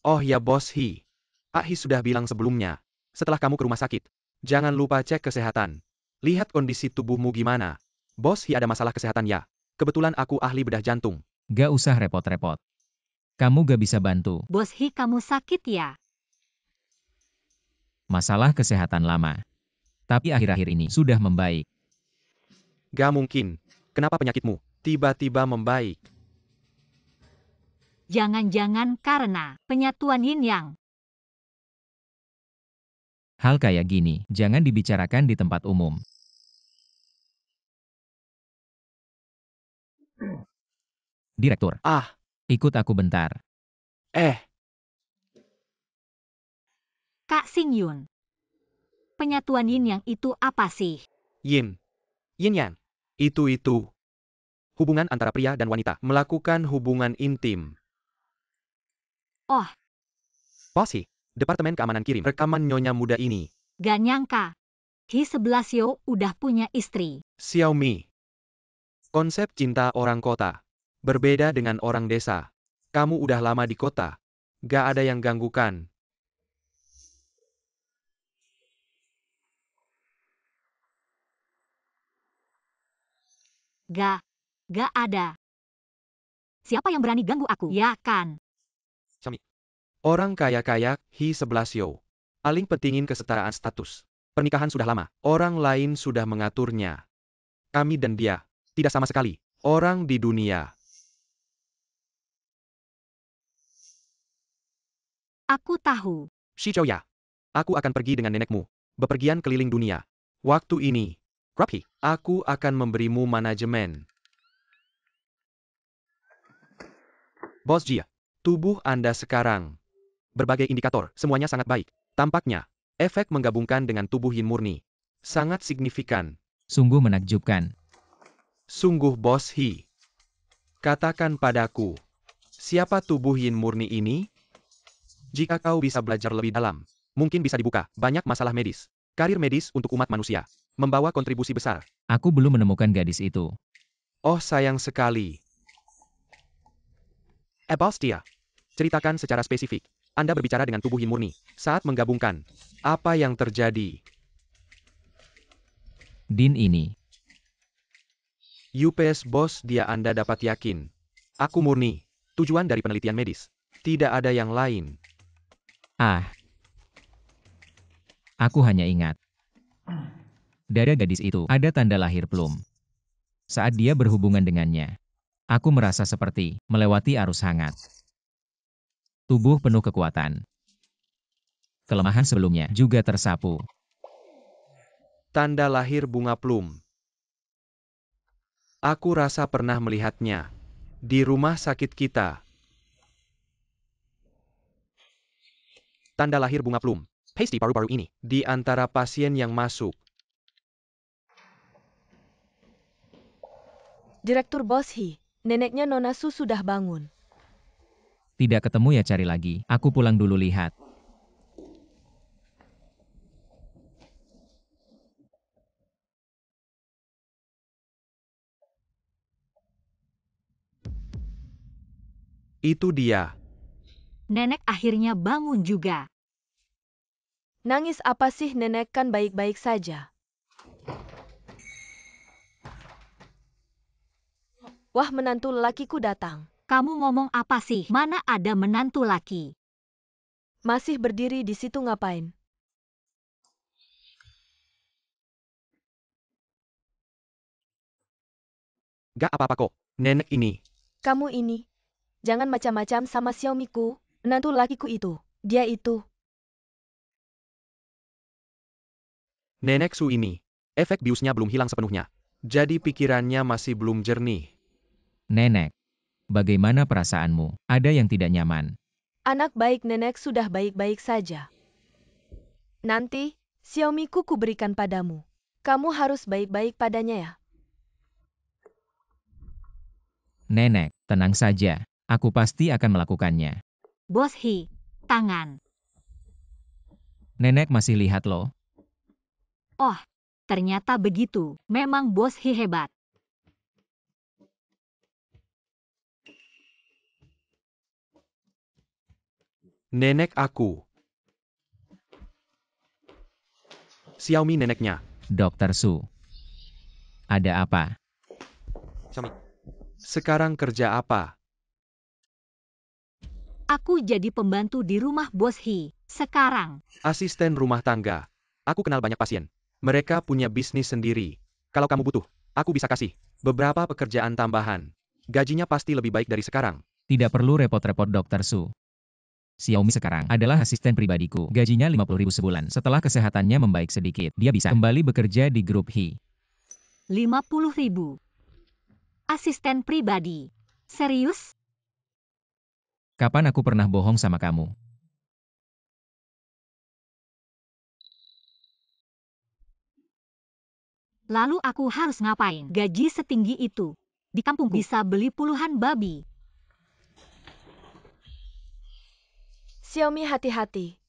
Oh ya Bos Hee. Hee sudah bilang sebelumnya. Setelah kamu ke rumah sakit, jangan lupa cek kesehatan. Lihat kondisi tubuhmu gimana. Bos Hee ada masalah kesehatan ya. Kebetulan aku ahli bedah jantung. Gak usah repot-repot. Kamu gak bisa bantu. Bos Hee kamu sakit ya? Masalah kesehatan lama. Tapi akhir-akhir ini sudah membaik. Gak mungkin. Kenapa penyakitmu tiba-tiba membaik? Jangan-jangan karena penyatuan yin yang. Hal kayak gini, jangan dibicarakan di tempat umum. Direktur, Ah, ikut aku bentar. eh, Kak Xing Yun. Penyatuan yin yang itu apa sih? yin. Yin yang. Itu. Hubungan antara pria dan wanita. Melakukan hubungan intim. Oh, Posi, Departemen Keamanan kirim rekaman nyonya muda ini. gak nyangka. He11 udah punya istri. Xiaomi. Konsep cinta orang kota. Berbeda dengan orang desa. Kamu udah lama di kota. Gak ada yang ganggukan. Gak ada. Siapa yang berani ganggu aku? Ya kan? Xiaomi. Orang kaya-kaya, He11. Paling pentingin kesetaraan status. Pernikahan sudah lama. Orang lain sudah mengaturnya. Kami dan dia. Tidak sama sekali. Orang di dunia. Aku tahu. Shi Chouya. Aku akan pergi dengan nenekmu. Bepergian keliling dunia. Waktu ini. Rapi, aku akan memberimu manajemen. Bos Jia. Tubuh Anda sekarang. Berbagai indikator, semuanya sangat baik. Tampaknya, efek menggabungkan dengan tubuh yin murni. Sangat signifikan. Sungguh menakjubkan. Sungguh Bos He. Katakan padaku, siapa tubuh yin murni ini? Jika kau bisa belajar lebih dalam, mungkin bisa dibuka banyak masalah medis. Karir medis untuk umat manusia. Membawa kontribusi besar. Aku belum menemukan gadis itu. Oh sayang sekali. Bos dia. Ceritakan secara spesifik. Anda berbicara dengan tubuh yin murni. Saat menggabungkan, apa yang terjadi? Din ini. UPS Bos dia Anda dapat yakin. Aku murni. Tujuan dari penelitian medis. Tidak ada yang lain. Ah. Aku hanya ingat. Dada gadis itu ada tanda lahir plum. Saat dia berhubungan dengannya, aku merasa seperti melewati arus hangat. Tubuh penuh kekuatan. Kelemahan sebelumnya juga tersapu. Tanda lahir bunga plum. Aku rasa pernah melihatnya. Di rumah sakit kita. Tanda lahir bunga plum. Pasty paru-paru ini. Di antara pasien yang masuk. Direktur Bos He, neneknya Nona Su sudah bangun. Tidak ketemu ya cari lagi. Aku pulang dulu lihat. Itu dia. Nenek akhirnya bangun juga. Nangis apa sih nenek, kan baik-baik saja. Wah, menantu lelakiku datang. Kamu ngomong apa sih? Mana ada menantu laki? Masih berdiri di situ ngapain? Gak apa-apa kok. Nenek ini. Kamu ini. Jangan macam-macam sama Xiaomiku, menantu lelakiku itu. Dia itu. Nenek Su ini. Efek biusnya belum hilang sepenuhnya. Jadi pikirannya masih belum jernih. Nenek, bagaimana perasaanmu? Ada yang tidak nyaman. Anak baik nenek sudah baik-baik saja. Nanti, Xiaomiku ku berikan padamu. Kamu harus baik-baik padanya ya. Nenek, tenang saja. Aku pasti akan melakukannya. Bos He, tangan. Nenek masih lihat loh. Oh, ternyata begitu. Memang Bos He hebat. Nenek aku. Xiaomi neneknya. Dokter Su. Ada apa? Xiaomi. Sekarang kerja apa? Aku jadi pembantu di rumah Bos He. Sekarang, Asisten rumah tangga. Aku kenal banyak pasien. Mereka punya bisnis sendiri. Kalau kamu butuh, aku bisa kasih beberapa pekerjaan tambahan. Gajinya pasti lebih baik dari sekarang. Tidak perlu repot-repot Dr. Su. Xiaomi sekarang adalah asisten pribadiku. Gajinya 50.000 sebulan. Setelah kesehatannya membaik sedikit, dia bisa kembali bekerja di grup He. 50.000. Asisten pribadi. Serius? Kapan aku pernah bohong sama kamu? Lalu aku harus ngapain? Gaji setinggi itu. Di kampungku bisa beli puluhan babi. Xiaomi, hati-hati.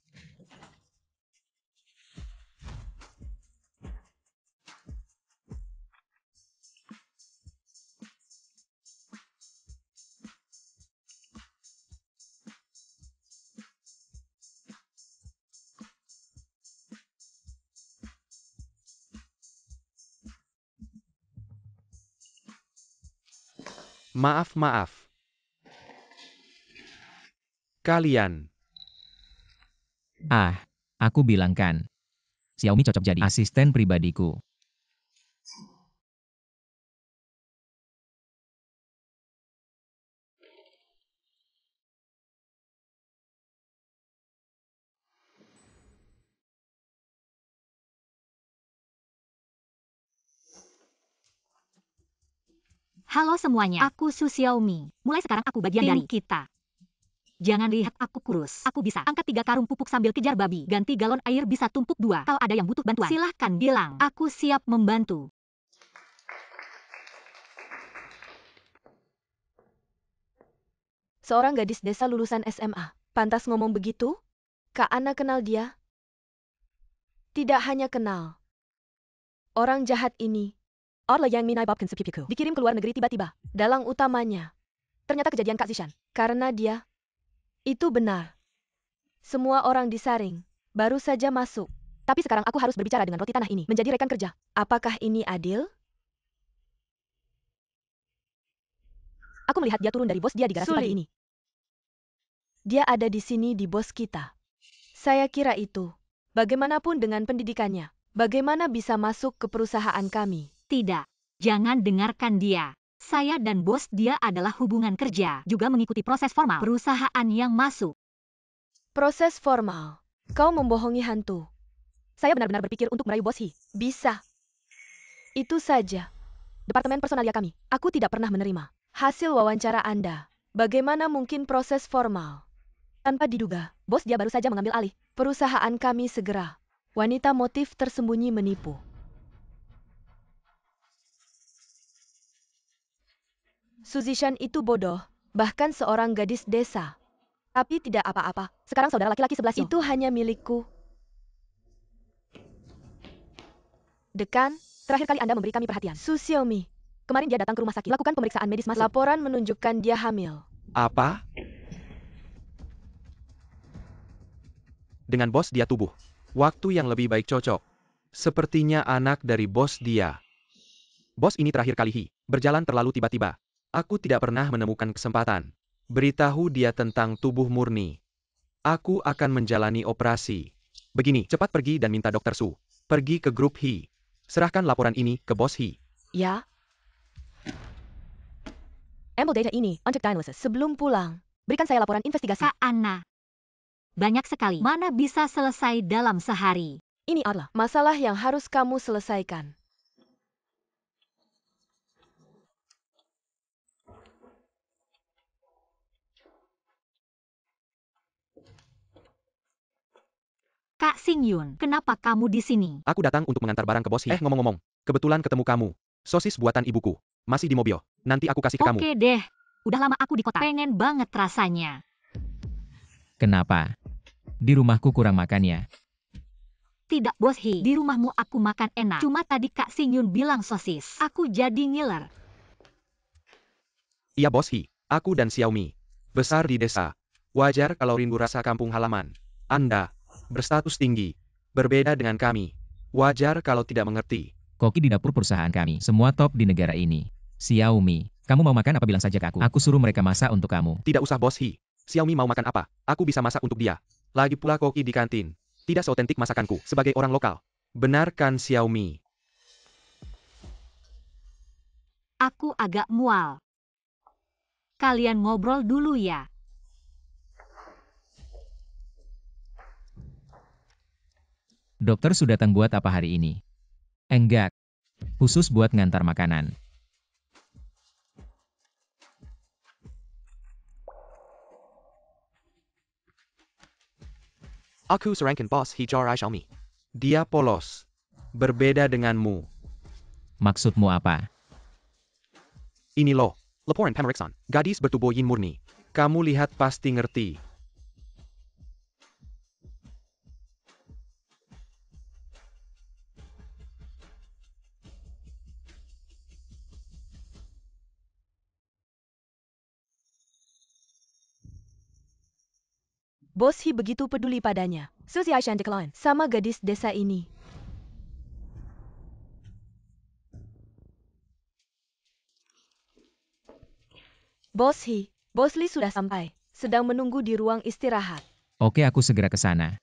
Maaf. Kalian. Aku bilang kan. Xiaomi cocok jadi asisten pribadiku. Halo semuanya, aku Su Xiaomi. Mulai sekarang aku bagian dari kita. Jangan lihat aku kurus. Aku bisa angkat 3 karung pupuk sambil kejar babi. Ganti galon air bisa tumpuk 2. Kalau ada yang butuh bantuan, silahkan bilang. Aku siap membantu. Seorang gadis desa lulusan SMA. Pantas ngomong begitu? Kak Ana kenal dia? Tidak hanya kenal. Orang jahat ini, Orla yang Minai Bob Kensepipiku, dikirim ke luar negeri tiba-tiba. Dalang utamanya. Ternyata kejadian Kak Zishan. Karena dia. Itu benar. Semua orang disaring. Baru saja masuk. Tapi sekarang aku harus berbicara dengan roti tanah ini. Menjadi rekan kerja. Apakah ini adil? Aku melihat dia turun dari bos dia di garasi pagi ini. Dia ada di sini di bos kita. Saya kira itu. Bagaimanapun dengan pendidikannya. Bagaimana bisa masuk ke perusahaan kami? Tidak, jangan dengarkan dia. Saya dan bos dia adalah hubungan kerja, juga mengikuti proses formal perusahaan yang masuk. Proses formal. Kau membohongi hantu. Saya benar-benar berpikir untuk merayu bos He. Bisa. Itu saja. Departemen personalia kami. Aku tidak pernah menerima hasil wawancara Anda. Bagaimana mungkin proses formal? Tanpa diduga, bos dia baru saja mengambil alih perusahaan kami segera. Wanita motif tersembunyi menipu. Suzishan itu bodoh, bahkan seorang gadis desa. Tapi tidak apa-apa, sekarang saudara laki-laki 11 itu hanya milikku. Dekan, terakhir kali Anda memberi kami perhatian. Su Xiaomi, kemarin dia datang ke rumah sakit, lakukan pemeriksaan medis masuk. Laporan menunjukkan dia hamil. Apa? Dengan bos dia tubuh. Waktu yang lebih baik cocok. Sepertinya anak dari bos dia. Bos ini terakhir kali He berjalan terlalu tiba-tiba. Aku tidak pernah menemukan kesempatan. Beritahu dia tentang tubuh murni. Aku akan menjalani operasi. Begini, cepat pergi dan minta Dr. Su. Pergi ke grup He. Serahkan laporan ini ke bos He. Ya. Ambil data ini untuk diagnosis. Sebelum pulang, berikan saya laporan investigasi. Kak Ana. Banyak sekali. Mana bisa selesai dalam sehari? Ini adalah masalah yang harus kamu selesaikan. Kak Xingyun, kenapa kamu di sini? Aku datang untuk mengantar barang ke bos He. Ngomong-ngomong, kebetulan ketemu kamu. Sosis buatan ibuku. Masih di mobil. Nanti aku kasih ke kamu. Oke deh. Udah lama aku di kota. Pengen banget rasanya. Kenapa? Di rumahku kurang makannya. Tidak, bos He. Di rumahmu aku makan enak. Cuma tadi Kak Xingyun bilang sosis. Aku jadi ngiler. Iya bos He. Aku dan Xiaomi. Besar di desa. Wajar kalau rindu rasa kampung halaman. Anda berstatus tinggi. Berbeda dengan kami. Wajar kalau tidak mengerti. Koki di dapur perusahaan kami. Semua top di negara ini. Xiaomi, kamu mau makan apa bilang saja ke aku. Aku suruh mereka masak untuk kamu. Tidak usah bos He. Xiaomi mau makan apa? Aku bisa masak untuk dia. Lagi pula koki di kantin tidak seotentik masakanku sebagai orang lokal. Benar kan Xiaomi? Aku agak mual. Kalian ngobrol dulu ya. Dokter sudah datang buat apa hari ini? Enggak. Khusus buat ngantar makanan. Aku serangkan bos hijar Xiaomi. Dia polos. Berbeda denganmu. Maksudmu apa? Ini loh, laporan pemeriksaan. Gadis bertubuh yin murni. Kamu lihat pasti ngerti. Bos He begitu peduli padanya. Association decline. Sama gadis desa ini. Bos He, Bos Lee sudah sampai. Sedang menunggu di ruang istirahat. Oke, aku segera ke sana.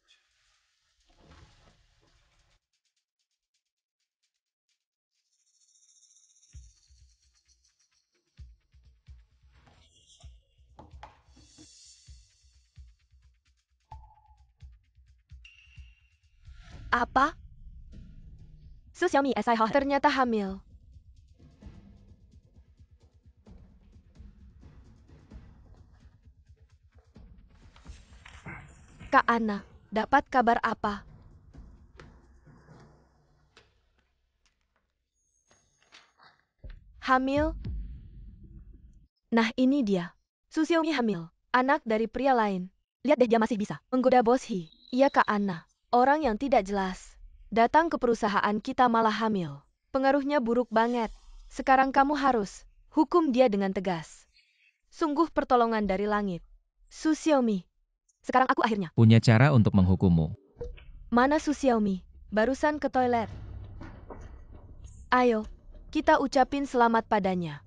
Apa? Xiaomi SIH ternyata hamil. Kak Ana, dapat kabar apa? Hamil? Nah ini dia. Xiaomi hamil. Anak dari pria lain. Lihat deh dia masih bisa menggoda Bos He. Iya Kak Ana. Orang yang tidak jelas. Datang ke perusahaan kita malah hamil. Pengaruhnya buruk banget. Sekarang kamu harus hukum dia dengan tegas. Sungguh pertolongan dari langit. Xiaomi. Sekarang aku akhirnya. Punya cara untuk menghukummu. Mana Xiaomi? Barusan ke toilet. Ayo, kita ucapin selamat padanya.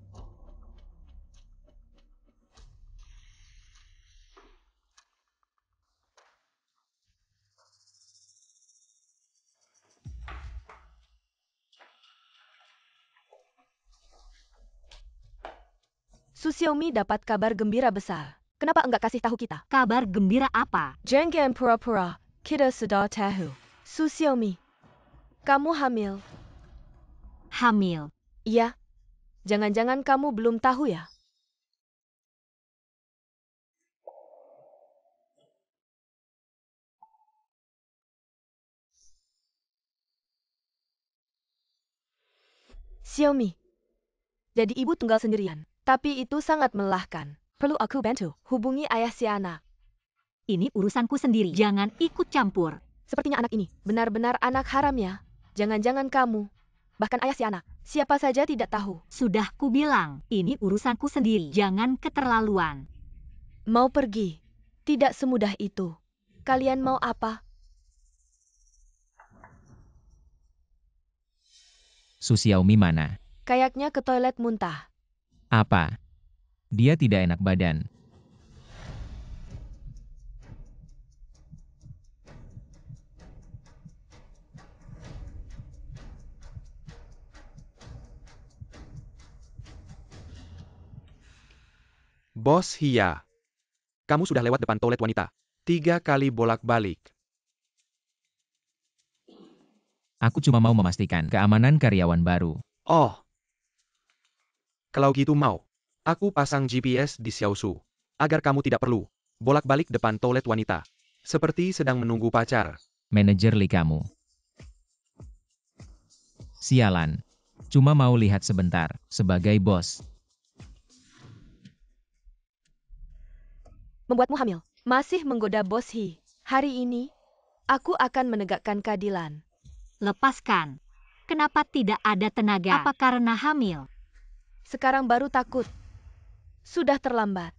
Xiaomi dapat kabar gembira besar. Kenapa enggak kasih tahu kita? Kabar gembira apa? Jangan pura-pura, kita sudah tahu. Xiaomi, kamu hamil. Hamil. Iya. Jangan-jangan kamu belum tahu ya? Xiaomi. Jadi ibu tunggal sendirian. Tapi itu sangat melelahkan. Perlu aku bantu? Hubungi ayah si anak. Ini urusanku sendiri. Jangan ikut campur. Sepertinya anak ini benar-benar anak haram ya. Jangan-jangan kamu. Bahkan ayah si anak. Siapa saja tidak tahu. Sudah kubilang, ini urusanku sendiri. Jangan keterlaluan. Mau pergi. Tidak semudah itu. Kalian mau apa? Xiaomi mana? Kayaknya ke toilet muntah. Apa? Dia tidak enak badan. Bos Hia. Kamu sudah lewat depan toilet wanita. 3 kali bolak-balik. Aku cuma mau memastikan keamanan karyawan baru. Oh. Kalau gitu mau. Aku pasang GPS di Xiaosu. Agar kamu tidak perlu bolak-balik depan toilet wanita. Seperti sedang menunggu pacar. Manajer Lee kamu. Sialan. Cuma mau lihat sebentar, sebagai bos. Membuatmu hamil. Masih menggoda Bos He. Hari ini, aku akan menegakkan keadilan. Lepaskan. Kenapa tidak ada tenaga? Apa karena hamil? Sekarang baru takut. Sudah terlambat.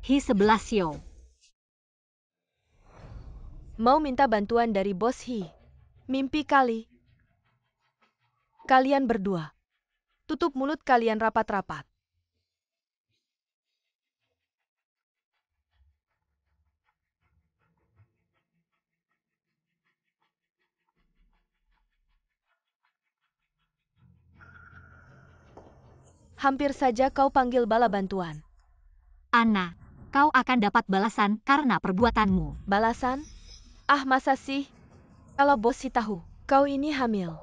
He 11 Mau minta bantuan dari Bos He. Mimpi kali. Kalian berdua. Tutup mulut kalian rapat-rapat. Hampir saja kau panggil bala bantuan. Anna, kau akan dapat balasan karena perbuatanmu. Balasan? Ah, masa sih? Kalau bos si tahu, kau ini hamil.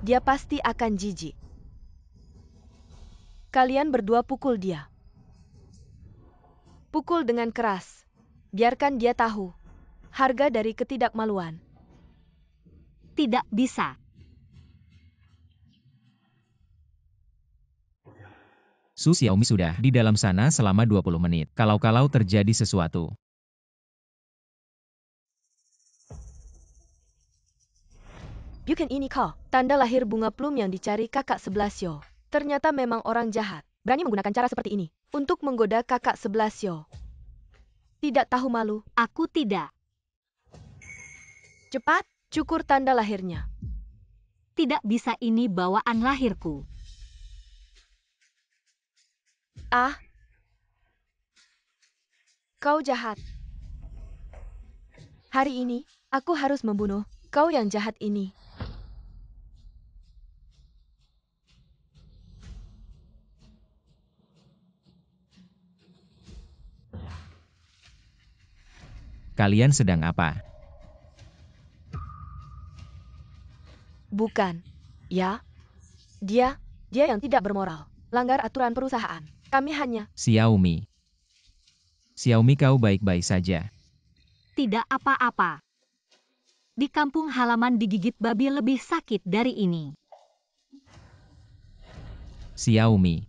Dia pasti akan jijik. Kalian berdua pukul dia. Pukul dengan keras. Biarkan dia tahu harga dari ketidakmaluan. Tidak bisa. Su Xiaomi sudah di dalam sana selama 20 menit. Kalau-kalau terjadi sesuatu. Bukan ini kau, tanda lahir bunga plum yang dicari kakak sebelah Sio. Ternyata memang orang jahat. Berani menggunakan cara seperti ini untuk menggoda kakak sebelah Sio. Tidak tahu malu. Aku tidak. Cepat, cukur tanda lahirnya. Tidak bisa, ini bawaan lahirku. Ah. Kau jahat. Hari ini, aku harus membunuh kau yang jahat ini. Kalian sedang apa? Bukan. Ya. Dia yang tidak bermoral. Langgar aturan perusahaan. Kami hanya... Xiaomi. Xiaomi, kau baik-baik saja. Tidak apa-apa. Di kampung halaman digigit babi lebih sakit dari ini. Xiaomi.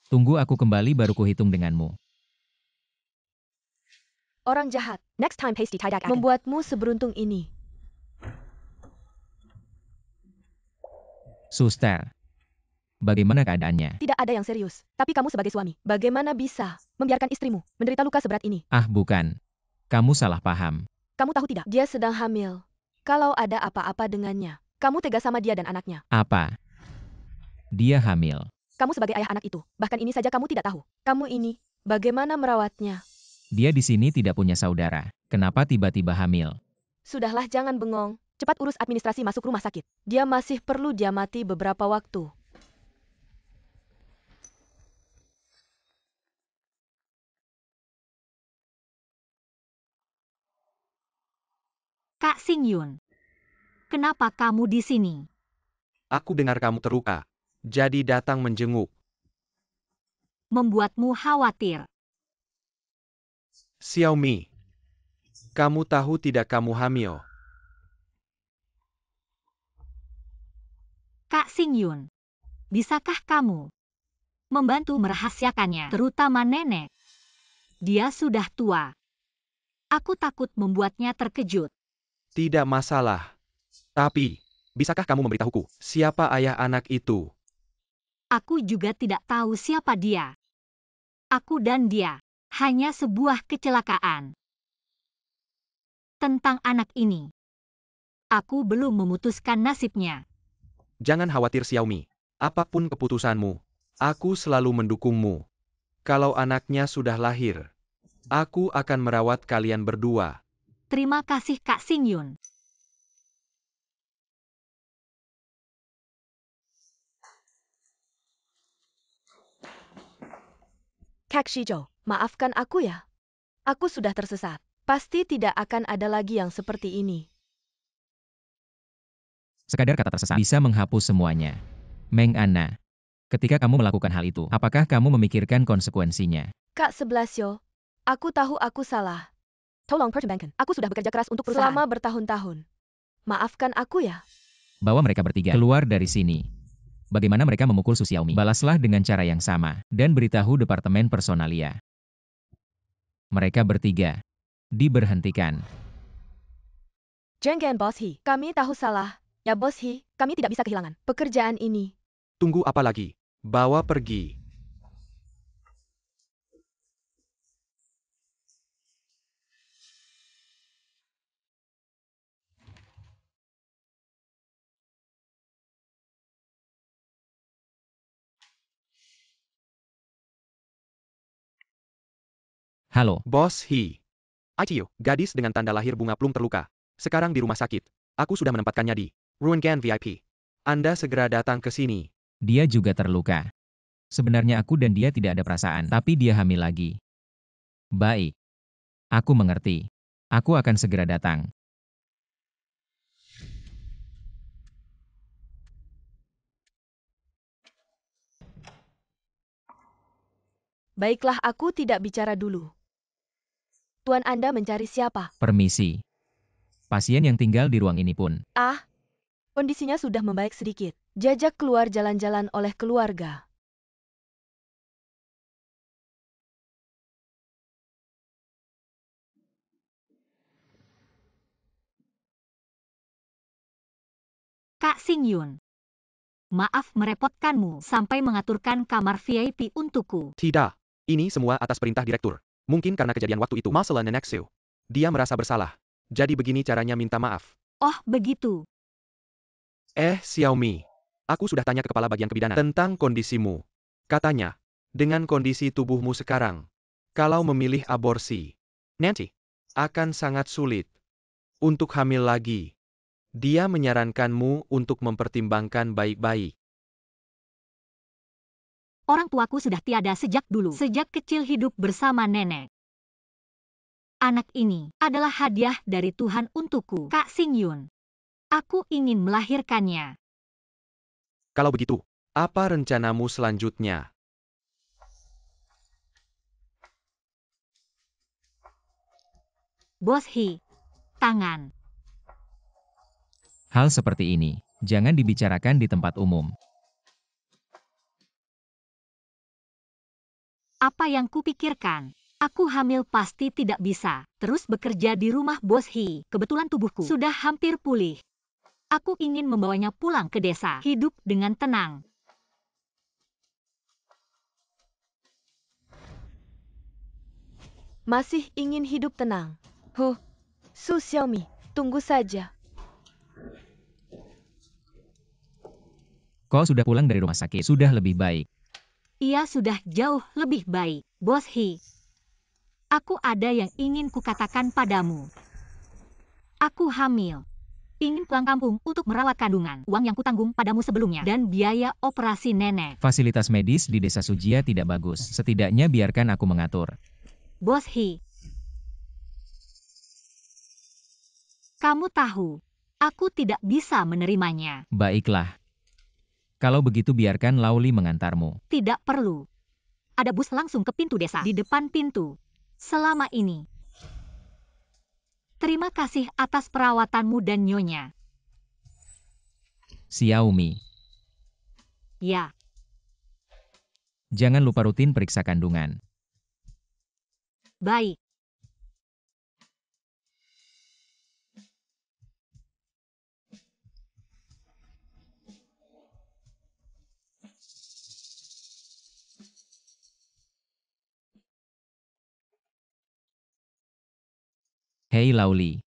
Tunggu aku kembali baru kuhitung denganmu. Orang jahat. Next time pasty tidak akan membuatmu seberuntung ini. Suster. Bagaimana keadaannya? Tidak ada yang serius. Tapi kamu sebagai suami, bagaimana bisa membiarkan istrimu menderita luka seberat ini? Ah, bukan. Kamu salah paham. Kamu tahu tidak? Dia sedang hamil. Kalau ada apa-apa dengannya, kamu tega sama dia dan anaknya. Apa? Dia hamil. Kamu sebagai ayah anak itu, bahkan ini saja kamu tidak tahu. Kamu ini, bagaimana merawatnya? Dia di sini tidak punya saudara. Kenapa tiba-tiba hamil? Sudahlah, jangan bengong. Cepat urus administrasi masuk rumah sakit. Dia masih perlu diamati beberapa waktu. Kak Xingyun, kenapa kamu di sini? Aku dengar kamu terluka. Jadi datang menjenguk. Membuatmu khawatir. Xiaomi. Kamu tahu tidak kamu hamil? Kak Xingyun, bisakah kamu membantu merahasiakannya, terutama nenek? Dia sudah tua. Aku takut membuatnya terkejut. Tidak masalah. Tapi, bisakah kamu memberitahuku siapa ayah anak itu? Aku juga tidak tahu siapa dia. Aku dan dia hanya sebuah kecelakaan. Tentang anak ini, aku belum memutuskan nasibnya. Jangan khawatir Xiaomi. Apapun keputusanmu, aku selalu mendukungmu. Kalau anaknya sudah lahir, aku akan merawat kalian berdua. Terima kasih Kak Xingyun. Kak Shijo, maafkan aku ya. Aku sudah tersesat. Pasti tidak akan ada lagi yang seperti ini. Sekadar kata tersesat bisa menghapus semuanya. Meng Anna. Ketika kamu melakukan hal itu, apakah kamu memikirkan konsekuensinya? Kak Sebelasio, aku tahu aku salah. Tolong pertimbangkan. Aku sudah bekerja keras untuk perusahaan selama bertahun-tahun. Maafkan aku ya. Bawa mereka bertiga keluar dari sini. Bagaimana mereka memukul Su Xiaomi? Balaslah dengan cara yang sama, dan beritahu Departemen Personalia. Mereka bertiga diberhentikan. Jangan Bos He, kami tahu salah. Ya Bos He, kami tidak bisa kehilangan pekerjaan ini. Tunggu apa lagi? Bawa pergi. Halo, Bos He. Aichiyo, gadis dengan tanda lahir bunga plum terluka. Sekarang di rumah sakit. Aku sudah menempatkannya di Ruin Gan VIP. Anda segera datang ke sini. Dia juga terluka. Sebenarnya aku dan dia tidak ada perasaan, tapi dia hamil lagi. Baik. Aku mengerti. Aku akan segera datang. Baiklah, aku tidak bicara dulu. Tuan Anda mencari siapa? Permisi. Pasien yang tinggal di ruang ini pun. Ah, kondisinya sudah membaik sedikit. Jajak keluar jalan-jalan oleh keluarga. Kak Xingyun. Maaf merepotkanmu sampai mengaturkan kamar VIP untukku. Tidak. Ini semua atas perintah direktur. Mungkin karena kejadian waktu itu. Masalah Nenek Xiu. Dia merasa bersalah. Jadi begini caranya minta maaf. Oh, begitu. Xiaomi. Aku sudah tanya ke kepala bagian kebidanan tentang kondisimu. Katanya, dengan kondisi tubuhmu sekarang, kalau memilih aborsi, nanti akan sangat sulit untuk hamil lagi. Dia menyarankanmu untuk mempertimbangkan baik-baik. Orang tuaku sudah tiada sejak dulu. Sejak kecil hidup bersama nenek. Anak ini adalah hadiah dari Tuhan untukku, Kak Xingyun. Aku ingin melahirkannya. Kalau begitu, apa rencanamu selanjutnya? Bos He. Tangan. Hal seperti ini, jangan dibicarakan di tempat umum. Apa yang kupikirkan? Aku hamil pasti tidak bisa terus bekerja di rumah Bos He. Kebetulan tubuhku sudah hampir pulih. Aku ingin membawanya pulang ke desa, hidup dengan tenang. Masih ingin hidup tenang? Su Xiaomi, tunggu saja. Kau sudah pulang dari rumah sakit, sudah lebih baik. Ia sudah jauh lebih baik, Bos He. Aku ada yang ingin kukatakan padamu. Aku hamil. Ingin pulang kampung untuk merawat kandungan. Uang yang kutanggung padamu sebelumnya dan biaya operasi nenek. Fasilitas medis di desa Sujia tidak bagus. Setidaknya biarkan aku mengatur. Bos He. Kamu tahu, aku tidak bisa menerimanya. Baiklah. Kalau begitu biarkan Lauli mengantarmu. Tidak perlu. Ada bus langsung ke pintu desa, di depan pintu. Selama ini. Terima kasih atas perawatanmu dan nyonya. Xiaomi. Ya, Jangan lupa rutin periksa kandungan. baik. Hei Lauli.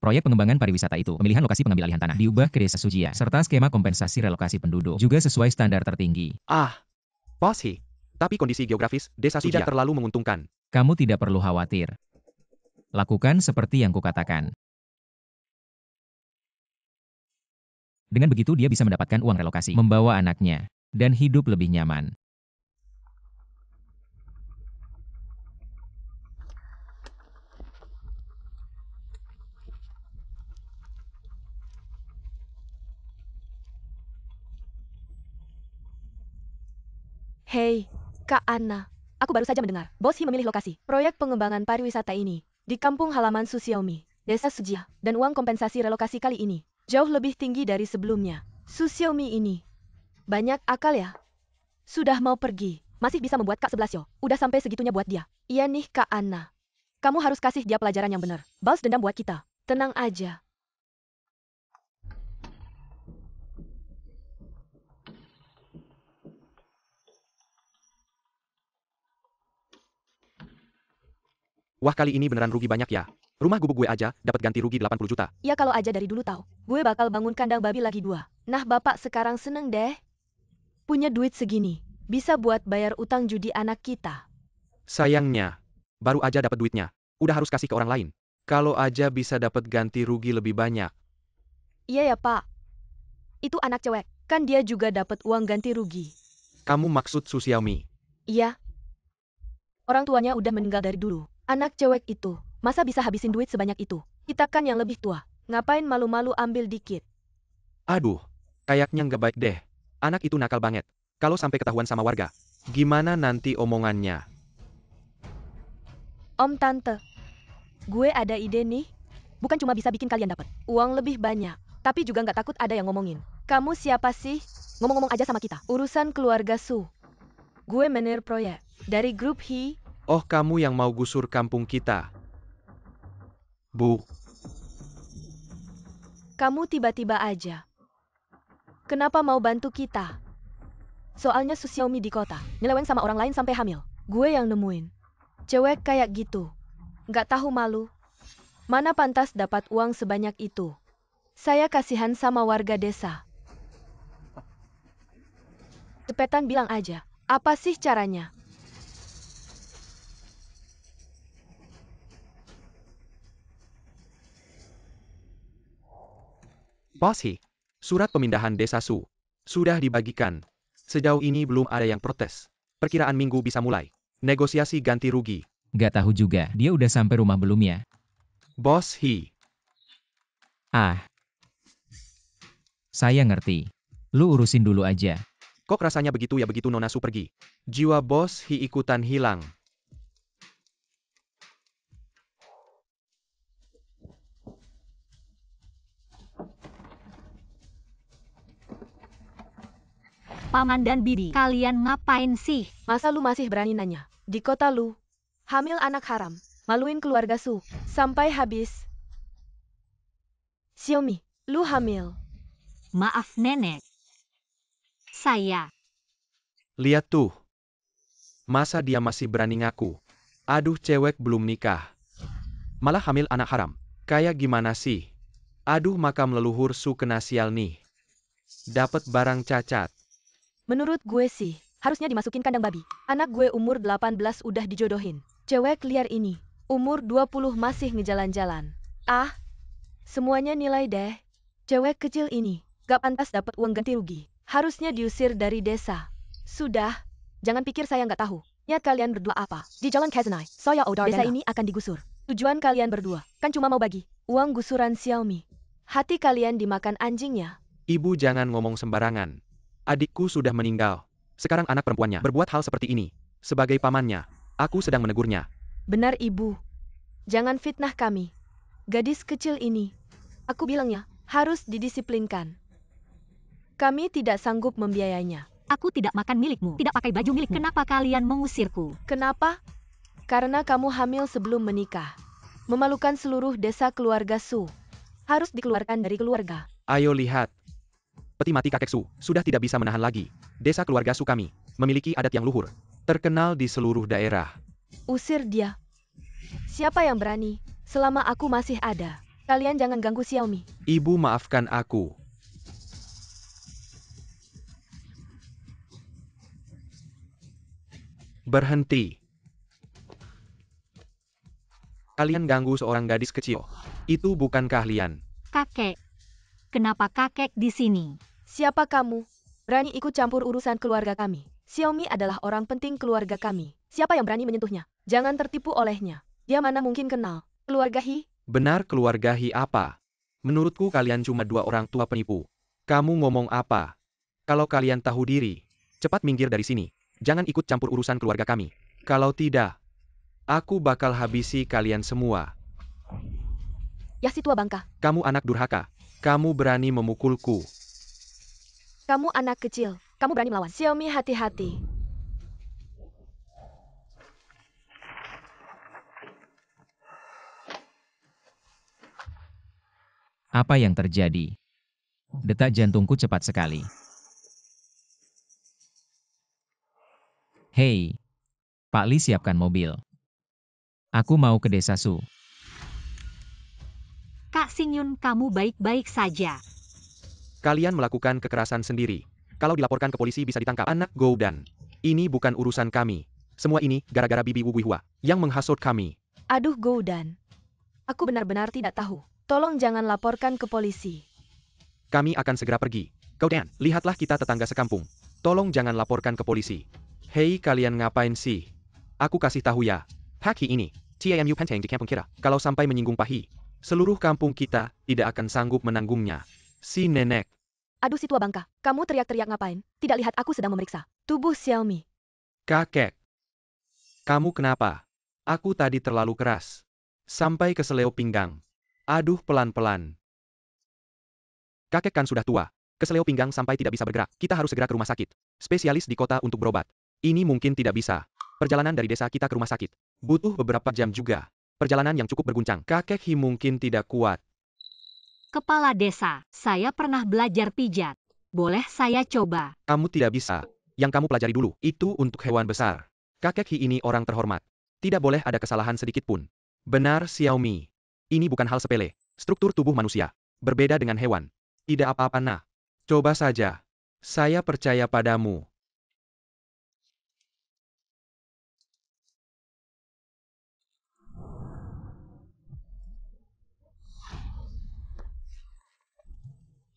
Proyek pengembangan pariwisata itu, pemilihan lokasi pengambil alihan tanah diubah ke desa Sujia, serta skema kompensasi relokasi penduduk juga sesuai standar tertinggi. Bos He. Tapi kondisi geografis, desa Sujia terlalu menguntungkan. Kamu tidak perlu khawatir. Lakukan seperti yang kukatakan. Dengan begitu dia bisa mendapatkan uang relokasi, membawa anaknya, dan hidup lebih nyaman. Hei, Kak Anna. Aku baru saja mendengar, Bos He memilih lokasi proyek pengembangan pariwisata ini di kampung halaman Su Xiaomi, desa Sujia, dan uang kompensasi relokasi kali ini jauh lebih tinggi dari sebelumnya. Su Xiaomi ini banyak akal ya. Sudah mau pergi, masih bisa membuat Kak 11 yo. Udah sampai segitunya buat dia. Iya nih Kak Anna. Kamu harus kasih dia pelajaran yang benar. Balas dendam buat kita. Tenang aja. Wah, kali ini beneran rugi banyak ya. Rumah gubuk gue aja dapat ganti rugi 80 juta. Ya kalau aja dari dulu tahu, gue bakal bangun kandang babi lagi 2. Nah bapak sekarang seneng deh. Punya duit segini, bisa buat bayar utang judi anak kita. Sayangnya, baru aja dapat duitnya. Udah harus kasih ke orang lain. Kalau aja bisa dapat ganti rugi lebih banyak. Iya ya, Pak. Itu anak cewek. Kan dia juga dapat uang ganti rugi. Kamu maksud Su Xiaomi? Iya. Orang tuanya udah meninggal dari dulu. Anak cewek itu, masa bisa habisin duit sebanyak itu? Kita kan yang lebih tua. Ngapain malu-malu ambil dikit? Aduh, kayaknya nggak baik deh. Anak itu nakal banget. Kalau sampai ketahuan sama warga, gimana nanti omongannya? Om Tante, gue ada ide nih. Bukan cuma bisa bikin kalian dapat uang lebih banyak, tapi juga nggak takut ada yang ngomongin. Kamu siapa sih? Ngomong-ngomong aja sama kita. Urusan keluarga Su. Gue manajer proyek dari grup Hi. Oh, kamu yang mau gusur kampung kita? Bu, Kamu tiba-tiba aja. Kenapa mau bantu kita? Soalnya Su Xiaomi di kota, nyeleweng sama orang lain sampai hamil. Gue yang nemuin. Cewek kayak gitu. Nggak tahu malu. Mana pantas dapat uang sebanyak itu. Saya kasihan sama warga desa. Cepetan bilang aja, apa sih caranya? Bos Hi, surat pemindahan desa Su sudah dibagikan. Sejauh ini belum ada yang protes. Perkiraan minggu bisa mulai. Negosiasi ganti rugi. Gak tahu juga, dia udah sampai rumah belum ya? Bos Hi, Ah, saya ngerti. Lu urusin dulu aja. kok rasanya begitu ya begitu Nona Su pergi? Jiwa Bos Hi ikutan hilang. Paman dan bibi, kalian ngapain sih? Masa lu masih berani nanya? Di kota lu, hamil anak haram, maluin keluarga Su, sampai habis. Xiaomi, lu hamil. Maaf nenek. Saya. Lihat tuh. Masa dia masih berani ngaku? Aduh, cewek belum nikah. Malah hamil anak haram. Kayak gimana sih? Aduh, makam leluhur Su kena sial nih. Dapat barang cacat. Menurut gue sih, harusnya dimasukin kandang babi. Anak gue umur 18 udah dijodohin. Cewek liar ini, umur 20 masih ngejalan-jalan. Ah, semuanya nilai deh. Cewek kecil ini, gak pantas dapat uang ganti rugi. Harusnya diusir dari desa. Sudah, jangan pikir saya gak tahu. Niat kalian berdua apa? Di Jalan Kazanai, Soya Odar desa ini akan digusur. Tujuan kalian berdua, kan cuma mau bagi uang gusuran Xiaomi. Hati kalian dimakan anjingnya. Ibu jangan ngomong sembarangan. Adikku sudah meninggal. Sekarang anak perempuannya berbuat hal seperti ini. Sebagai pamannya, aku sedang menegurnya. Benar ibu. Jangan fitnah kami. Gadis kecil ini, aku bilangnya, harus didisiplinkan. Kami tidak sanggup membiayainya. Aku tidak makan milikmu, tidak pakai baju milikmu. Kenapa kalian mengusirku? Kenapa? Karena kamu hamil sebelum menikah. Memalukan seluruh desa keluarga Su. Harus dikeluarkan dari keluarga. Ayo lihat. Peti mati kakek Su sudah tidak bisa menahan lagi. Desa keluarga Su kami memiliki adat yang luhur, terkenal di seluruh daerah. Usir dia. Siapa yang berani? Selama aku masih ada, kalian jangan ganggu Xiaomi. Ibu maafkan aku. Berhenti. Kalian ganggu seorang gadis kecil. Itu bukan keahlian. Kakek. Kenapa kakek di sini? Siapa kamu? Berani ikut campur urusan keluarga kami. Xiaomi adalah orang penting keluarga kami. Siapa yang berani menyentuhnya? Jangan tertipu olehnya. Dia mana mungkin kenal keluarga Hi? Benar, keluarga Hi apa? Menurutku kalian cuma dua orang tua penipu. Kamu ngomong apa? Kalau kalian tahu diri, cepat minggir dari sini. Jangan ikut campur urusan keluarga kami. Kalau tidak, aku bakal habisi kalian semua. Ya si tua bangka. Kamu anak durhaka. Kamu berani memukulku. Kamu anak kecil. Kamu berani melawan. Xiaomi, hati-hati. Apa yang terjadi? Detak jantungku cepat sekali. Hei, Pak Li, siapkan mobil. Aku mau ke desa Su. Kak Singyun, kamu baik-baik saja. Kalian melakukan kekerasan sendiri. Kalau dilaporkan ke polisi bisa ditangkap. Anak Goudan. Ini bukan urusan kami. Semua ini gara-gara Bibi Wu Buihua yang menghasut kami. Aduh Goudan. Aku benar-benar tidak tahu. Tolong jangan laporkan ke polisi. Kami akan segera pergi. Kau Dan, lihatlah kita tetangga sekampung. Tolong jangan laporkan ke polisi. Hei kalian ngapain sih? Aku kasih tahu ya. Haki ini, TAMU Penteng di kampung kita. Kalau sampai menyinggung Pahi, seluruh kampung kita tidak akan sanggup menanggungnya. Si nenek. Aduh si tua bangka, kamu teriak-teriak ngapain? Tidak lihat aku sedang memeriksa tubuh Xiaomi. Kakek. Kamu kenapa? Aku tadi terlalu keras. Sampai ke seleo pinggang. Aduh pelan-pelan. Kakek kan sudah tua. Keseleo pinggang sampai tidak bisa bergerak. Kita harus segera ke rumah sakit. Spesialis di kota untuk berobat. Ini mungkin tidak bisa. Perjalanan dari desa kita ke rumah sakit butuh beberapa jam juga. Perjalanan yang cukup berguncang. Kakek Hi mungkin tidak kuat. Kepala desa, saya pernah belajar pijat. Boleh saya coba? Kamu tidak bisa. Yang kamu pelajari dulu, itu untuk hewan besar. Kakek Hi ini orang terhormat. Tidak boleh ada kesalahan sedikit pun. Benar Xiaomi. Ini bukan hal sepele. Struktur tubuh manusia berbeda dengan hewan. Tidak apa-apa nah. Coba saja. Saya percaya padamu.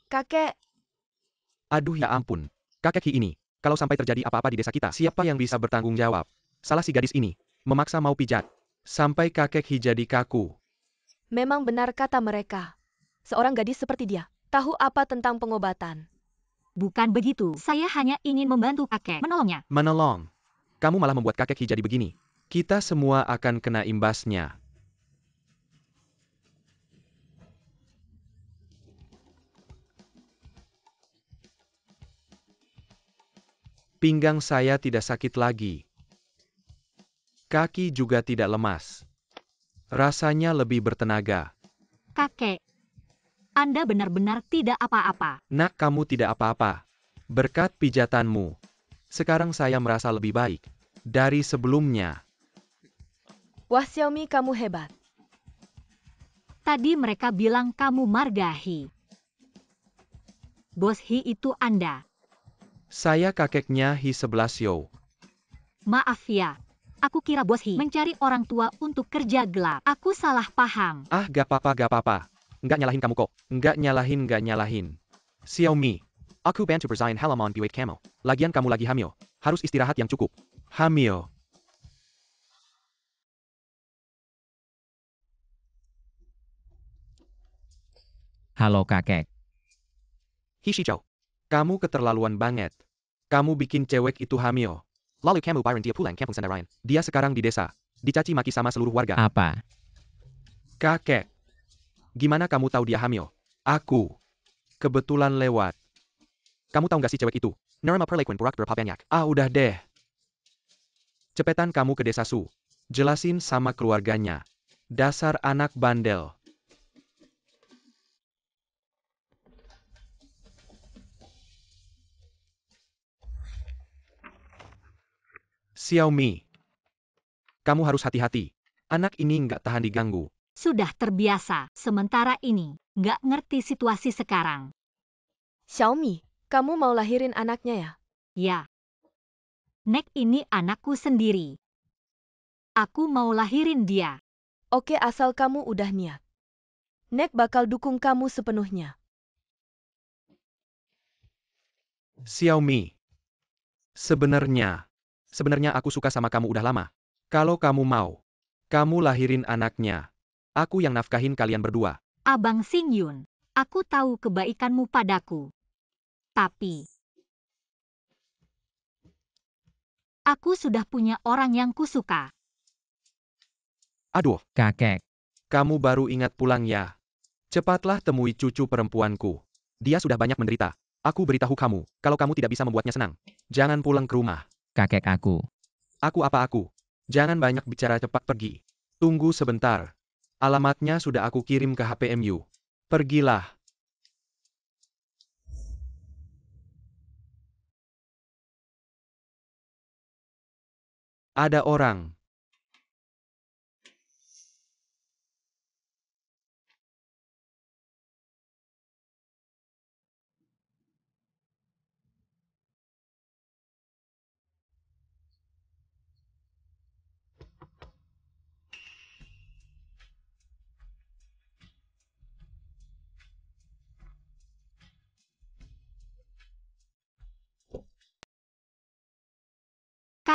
Kakek, Aduh ya ampun. Kakek Hi ini. Kalau sampai terjadi apa-apa di desa kita, siapa yang bisa bertanggung jawab? Salah si gadis ini. Memaksa mau pijat. Sampai kakek Hi jadi kaku. memang benar kata mereka. Seorang gadis seperti dia, tahu apa tentang pengobatan. Bukan begitu, saya hanya ingin membantu kakek menolongnya. Menolong. Kamu malah membuat kakek Hi jadi begini. Kita semua akan kena imbasnya. Pinggang saya tidak sakit lagi. Kaki juga tidak lemas. Rasanya lebih bertenaga. Kakek, Anda benar-benar tidak apa-apa. Nak, kamu tidak apa-apa. Berkat pijatanmu. Sekarang saya merasa lebih baik dari sebelumnya. Wah Xiaomi kamu hebat. Tadi mereka bilang kamu Marga Hi. Bos Hi itu Anda. Saya kakeknya Hi 11 Yo. Maaf ya. Aku kira Bos Hi mencari orang tua untuk kerja gelap. Aku salah paham. Ah, gak apa-apa, gak apa-apa. Nggak nyalahin kamu kok. Nggak nyalahin. Xiaomi. Aku bantu berzain halaman buat kamu. Lagian kamu lagi hamil. Harus istirahat yang cukup. Hamil. Halo kakek. Hi Shichou. Kamu keterlaluan banget. Kamu bikin cewek itu hamil. Lalu kamu Byron dia pulang kampung Sandarayan. Dia sekarang di desa. Dicaci maki sama seluruh warga. Apa? Kakek. Gimana kamu tahu dia hamil? Aku. Kebetulan lewat. Kamu tahu gak sih cewek itu? Nerima perlakuan burak berpabanyak. Ah udah deh. Cepetan kamu ke desa Su. Jelasin sama keluarganya. Dasar anak bandel. Xiaomi. Kamu harus hati-hati. Anak ini nggak tahan diganggu. Sudah terbiasa. Sementara ini, nggak ngerti situasi sekarang. Xiaomi, kamu mau lahirin anaknya ya? Ya. Nek ini anakku sendiri. Aku mau lahirin dia. Oke asal kamu udah niat. Nek bakal dukung kamu sepenuhnya. Xiaomi. Sebenarnya aku suka sama kamu udah lama. Kalau kamu mau, kamu lahirin anaknya. Aku yang nafkahin kalian berdua. Abang Xingyun, aku tahu kebaikanmu padaku. Tapi, aku sudah punya orang yang kusuka. Aduh, Kakek. kamu baru ingat pulang ya. Cepatlah temui cucu perempuanku. Dia sudah banyak menderita. Aku beritahu kamu, kalau kamu tidak bisa membuatnya senang, jangan pulang ke rumah. Kakek aku. Aku apa aku? Jangan banyak bicara, cepat pergi. Tunggu sebentar. Alamatnya sudah aku kirim ke HPMU. Pergilah. Ada orang.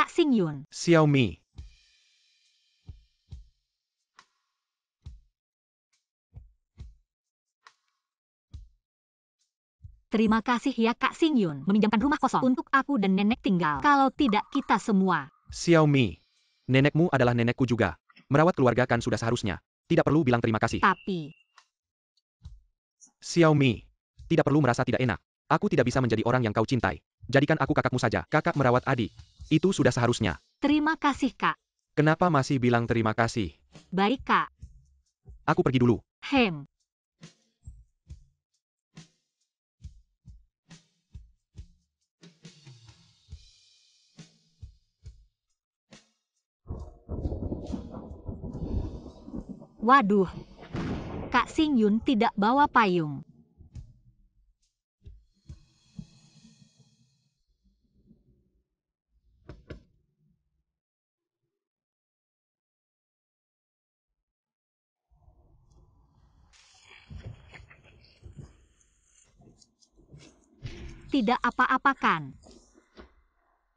Kak Xingyun. Xiaomi. Terima kasih ya Kak Xingyun meminjamkan rumah kosong untuk aku dan nenek tinggal. Kalau tidak kita semua. Xiaomi. Nenekmu adalah nenekku juga. Merawat keluarga kan sudah seharusnya. Tidak perlu bilang terima kasih. Tapi, Xiaomi. Tidak perlu merasa tidak enak. Aku tidak bisa menjadi orang yang kau cintai. Jadikan aku kakakmu saja. Kakak merawat adik. Itu sudah seharusnya. terima kasih Kak. Kenapa masih bilang terima kasih? Baik Kak. Aku pergi dulu. Hem. Waduh. Kak Xingyun tidak bawa payung. Tidak apa-apa kan?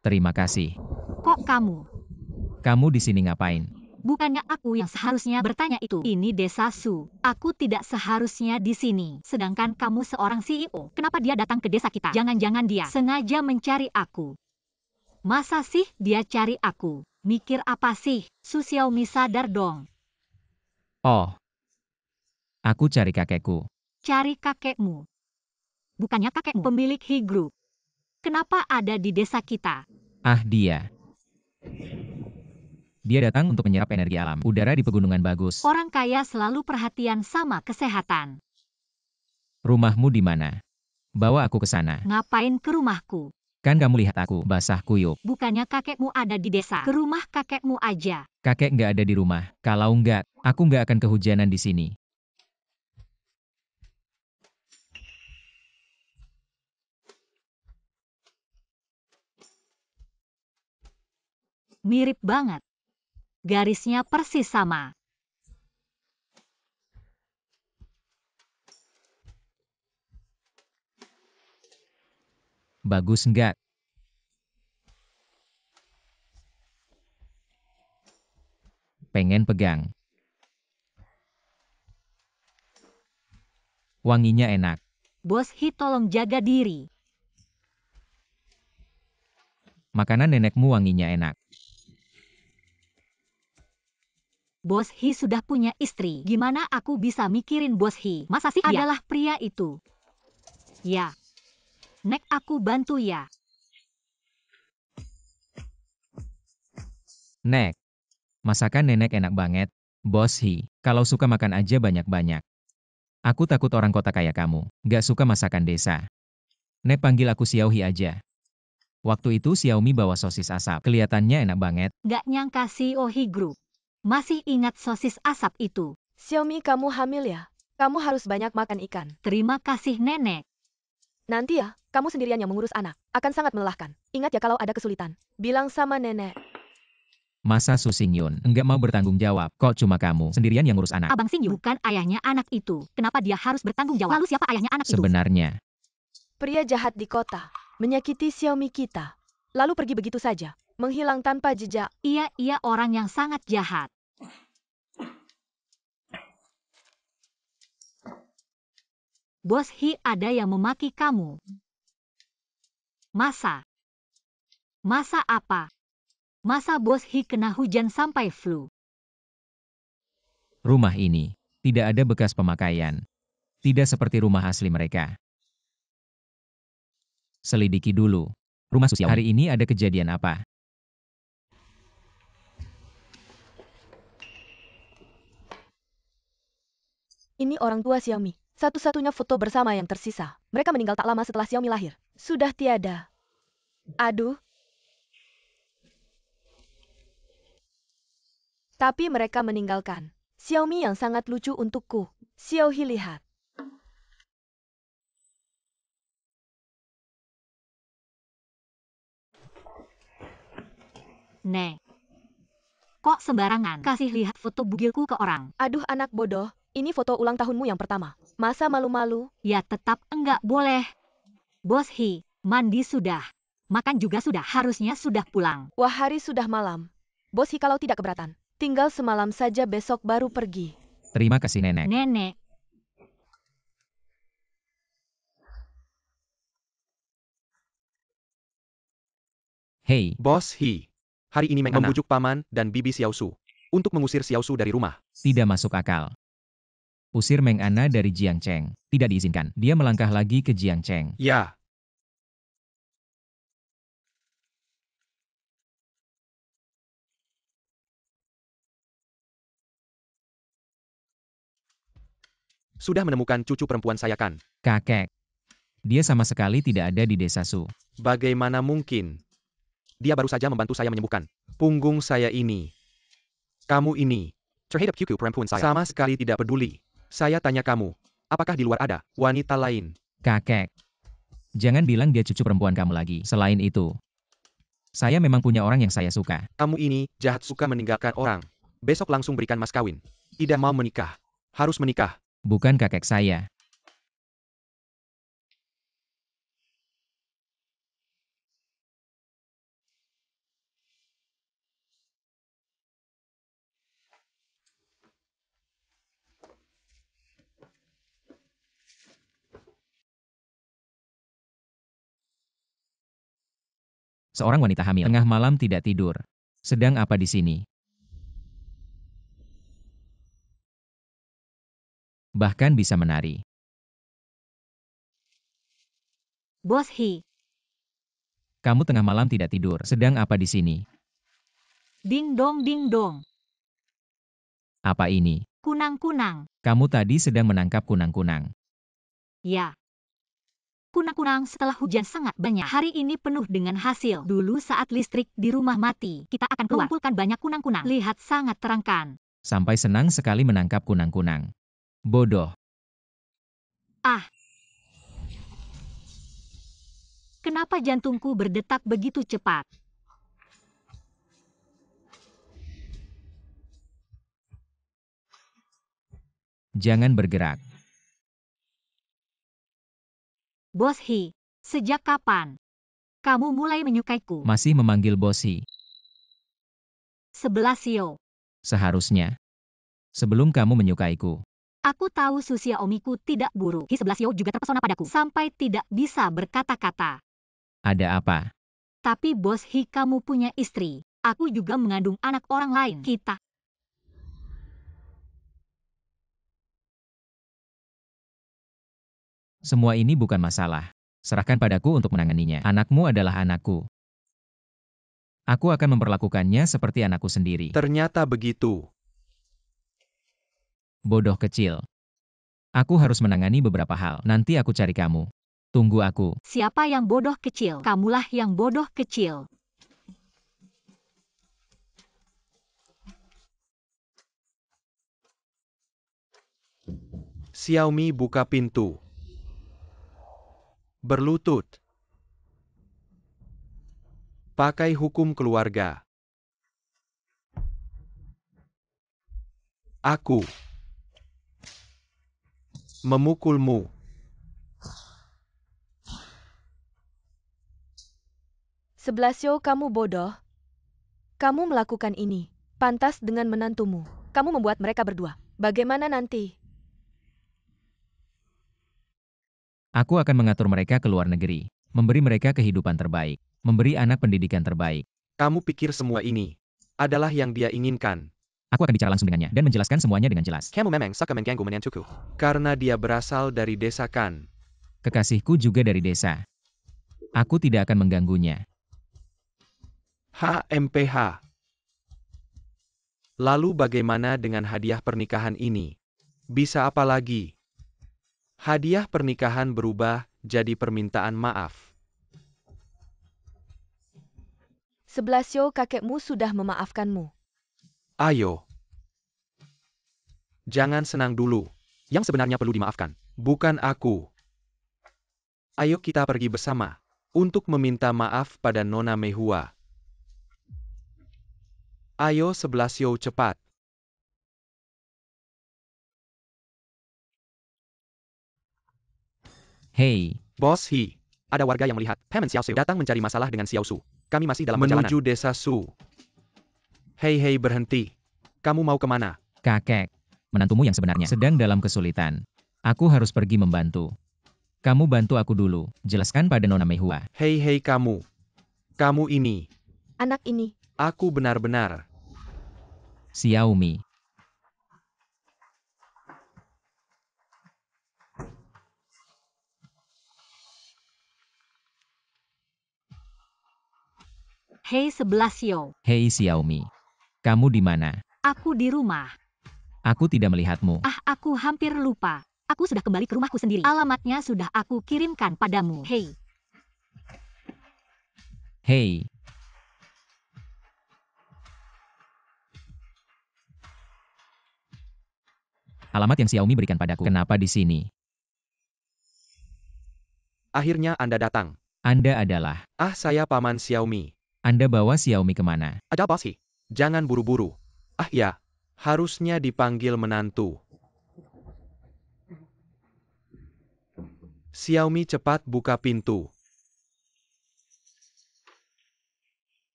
Terima kasih. Kok kamu? Kamu di sini ngapain? Bukannya aku yang seharusnya bertanya itu. Ini desa Su. Aku tidak seharusnya di sini. Sedangkan kamu seorang CEO. Kenapa dia datang ke desa kita? Jangan-jangan dia sengaja mencari aku. Masa sih dia cari aku? Mikir apa sih? Su Xiaomi sadar dong. Oh. Aku cari kakekku. Cari kakekmu. Bukannya kakekmu pemilik He Group. Kenapa ada di desa kita? Ah, dia. Dia datang untuk menyerap energi alam. Udara di pegunungan bagus. Orang kaya selalu perhatian sama kesehatan. Rumahmu di mana? Bawa aku ke sana. Ngapain ke rumahku? Kan kamu lihat aku, basah kuyup. Bukannya kakekmu ada di desa. Ke rumah kakekmu aja. Kakek nggak ada di rumah. Kalau nggak, aku nggak akan kehujanan di sini. Mirip banget. Garisnya persis sama. Bagus nggak? Pengen pegang. Wanginya enak. Bos He tolong jaga diri. Makanan nenekmu wanginya enak. Bos He sudah punya istri. Gimana aku bisa mikirin Bos He? Masa sih dia adalah pria itu? Ya. Nek aku bantu ya. Nek. Masakan nenek enak banget. Bos He, kalau suka makan aja banyak-banyak. Aku takut orang kota kayak kamu. Nggak suka masakan desa. Nek panggil aku Xiaohi aja. Waktu itu Xiaomi bawa sosis asap. Kelihatannya enak banget. Gak nyangka CEO He Group. Masih ingat sosis asap itu. Xiaomi, kamu hamil ya? Kamu harus banyak makan ikan. Terima kasih nenek. Nanti ya, kamu sendirian yang mengurus anak. Akan sangat melelahkan. Ingat ya kalau ada kesulitan. Bilang sama nenek. Masa Su Xingyun nggak mau bertanggung jawab? Kok cuma kamu sendirian yang ngurus anak? Abang Xingyun bukan ayahnya anak itu. Kenapa dia harus bertanggung jawab? Lalu siapa ayahnya anak itu? Sebenarnya, Pria jahat di kota. Menyakiti Xiaomi kita. Lalu pergi begitu saja. Menghilang tanpa jejak. Ia orang yang sangat jahat. Bos He ada yang memaki kamu. Masa? Masa apa? Masa Bos He kena hujan sampai flu? rumah ini tidak ada bekas pemakaian. Tidak seperti rumah asli mereka. Selidiki dulu. Rumah Su Xiaomi. Hari ini ada kejadian apa? Ini orang tua Xiaomi. Satu-satunya foto bersama yang tersisa. Mereka meninggal tak lama setelah Xiaomi lahir. Sudah tiada. Aduh. Tapi mereka meninggalkan Xiaomi yang sangat lucu untukku. Xiaohi, lihat. Nek. Kok sembarangan kasih lihat foto bugilku ke orang? Aduh anak bodoh, ini foto ulang tahunmu yang pertama. Masa malu-malu? Ya tetap enggak boleh. Bos He, mandi sudah. Makan juga sudah, harusnya sudah pulang. Wah, hari sudah malam. Bos Hi kalau tidak keberatan, tinggal semalam saja besok baru pergi. Terima kasih nenek. Nenek, Hei, Bos He. Hari ini Meng membujuk paman dan bibi Xiaosu untuk mengusir Xiaosu dari rumah. tidak masuk akal. Usir Meng Ana dari Jiangcheng. Tidak diizinkan. Dia melangkah lagi ke Jiangcheng. Ya, sudah menemukan cucu perempuan saya kan? Kakek. Dia sama sekali tidak ada di desa Su. Bagaimana mungkin? Dia baru saja membantu saya menyembuhkan punggung saya ini. Kamu ini terhadap cucu perempuan saya sama sekali tidak peduli. Saya tanya kamu, apakah di luar ada wanita lain? Kakek. Jangan bilang dia cucu perempuan kamu lagi. Selain itu, saya memang punya orang yang saya suka. Kamu ini jahat, suka meninggalkan orang. Besok langsung berikan mas kawin. Tidak mau menikah. Harus menikah. Bukan kakek saya. Seorang wanita hamil tengah malam tidak tidur. Sedang apa di sini? Bahkan bisa menari. Bos He. Kamu tengah malam tidak tidur. Sedang apa di sini? Ding dong ding dong. Apa ini? Kunang-kunang. Kamu tadi sedang menangkap kunang-kunang. Ya. Kunang-kunang setelah hujan sangat banyak. Hari ini penuh dengan hasil. Dulu saat listrik di rumah mati, kita akan mengumpulkan banyak kunang-kunang. Lihat sangat terangkan. Sampai senang sekali menangkap kunang-kunang. Bodoh. Ah. Kenapa jantungku berdetak begitu cepat? Jangan bergerak. Bos He, sejak kapan kamu mulai menyukaiku? Masih memanggil Bosi. 11 Xiao. Seharusnya. Sebelum kamu menyukaiku. Aku tahu Su Xiaomiku tidak buruk. Hi 11 Xiao juga terpesona padaku. Sampai tidak bisa berkata-kata. Ada apa? Tapi Bos He, kamu punya istri. Aku juga mengandung anak orang lain. Kita. Semua ini bukan masalah. Serahkan padaku untuk menanganinya. Anakmu adalah anakku. Aku akan memperlakukannya seperti anakku sendiri. Ternyata begitu. Bodoh kecil. Aku harus menangani beberapa hal. Nanti aku cari kamu. Tunggu aku. Siapa yang bodoh kecil? Kamulah yang bodoh kecil. Xiaomi buka pintu. Berlutut. Pakai hukum keluarga. Aku memukulmu. Sebelasio, kamu bodoh. Kamu melakukan ini. Pantas dengan menantumu. Kamu membuat mereka berdua. Bagaimana nanti? Aku akan mengatur mereka ke luar negeri. Memberi mereka kehidupan terbaik. Memberi anak pendidikan terbaik. Kamu pikir semua ini adalah yang dia inginkan? Aku akan bicara langsung dengannya dan menjelaskan semuanya dengan jelas. Kamu memang suka mengganggu menantuku. Karena dia berasal dari desa kan? Kekasihku juga dari desa. Aku tidak akan mengganggunya. HMPH. Lalu bagaimana dengan hadiah pernikahan ini? Bisa apa lagi? Hadiah pernikahan berubah jadi permintaan maaf. Sebelasio, kakekmu sudah memaafkanmu. Ayo. Jangan senang dulu. Yang sebenarnya perlu dimaafkan, bukan aku. Ayo kita pergi bersama untuk meminta maaf pada Nona Mehua. Ayo Sebelasio cepat. Hei, Bos He. Ada warga yang melihat Paman Xiao Su datang mencari masalah dengan Xiao Su. Kami masih dalam perjalanan. Menuju desa Su. Hei berhenti. Kamu mau kemana? Kakek, menantumu yang sebenarnya sedang dalam kesulitan. Aku harus pergi membantu. Kamu bantu aku dulu, jelaskan pada Nona Mei Hua. Hei kamu. Kamu ini. Anak ini, Aku benar-benar. Xiaomi. Hei 11 Hei Xiaomi. Kamu di mana? aku di rumah. Aku tidak melihatmu. Aku hampir lupa. Aku sudah kembali ke rumahku sendiri. Alamatnya sudah aku kirimkan padamu. Hei, Hei. Alamat yang Xiaomi berikan padaku. Kenapa di sini? Akhirnya Anda datang. Anda adalah. Saya Paman Xiaomi. Anda bawa Xiaomi kemana? Ada apa sih? Jangan buru-buru. Ya. Harusnya dipanggil menantu. Xiaomi cepat buka pintu.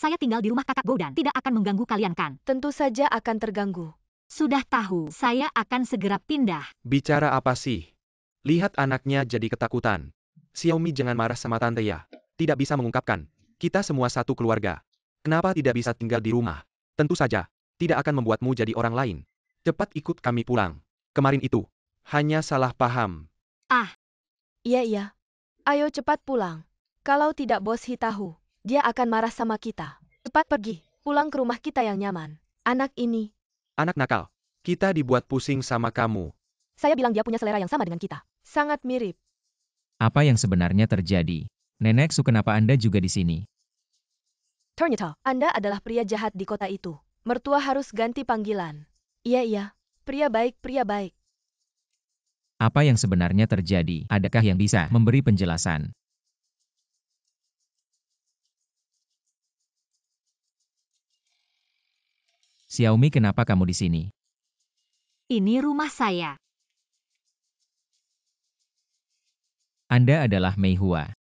saya tinggal di rumah kakak Go dan tidak akan mengganggu kalian kan? tentu saja akan terganggu. Sudah tahu, saya akan segera pindah. Bicara apa sih? Lihat anaknya jadi ketakutan. Xiaomi jangan marah sama tante ya. Tidak bisa mengungkapkan. Kita semua satu keluarga. Kenapa tidak bisa tinggal di rumah? Tentu saja, tidak akan membuatmu jadi orang lain. Cepat ikut kami pulang. Kemarin itu, hanya salah paham. Iya. Ayo cepat pulang. Kalau tidak Bos Hi tahu, dia akan marah sama kita. Cepat pergi, pulang ke rumah kita yang nyaman. Anak ini, Anak nakal, kita dibuat pusing sama kamu. saya bilang dia punya selera yang sama dengan kita. Sangat mirip. Apa yang sebenarnya terjadi? Nenek Su, kenapa Anda juga di sini? Ternyata, Anda adalah pria jahat di kota itu. Mertua harus ganti panggilan. Iya. Pria baik. Apa yang sebenarnya terjadi? Adakah yang bisa memberi penjelasan? Xiaomi, kenapa kamu di sini? Ini rumah saya. Anda adalah Mei Hua.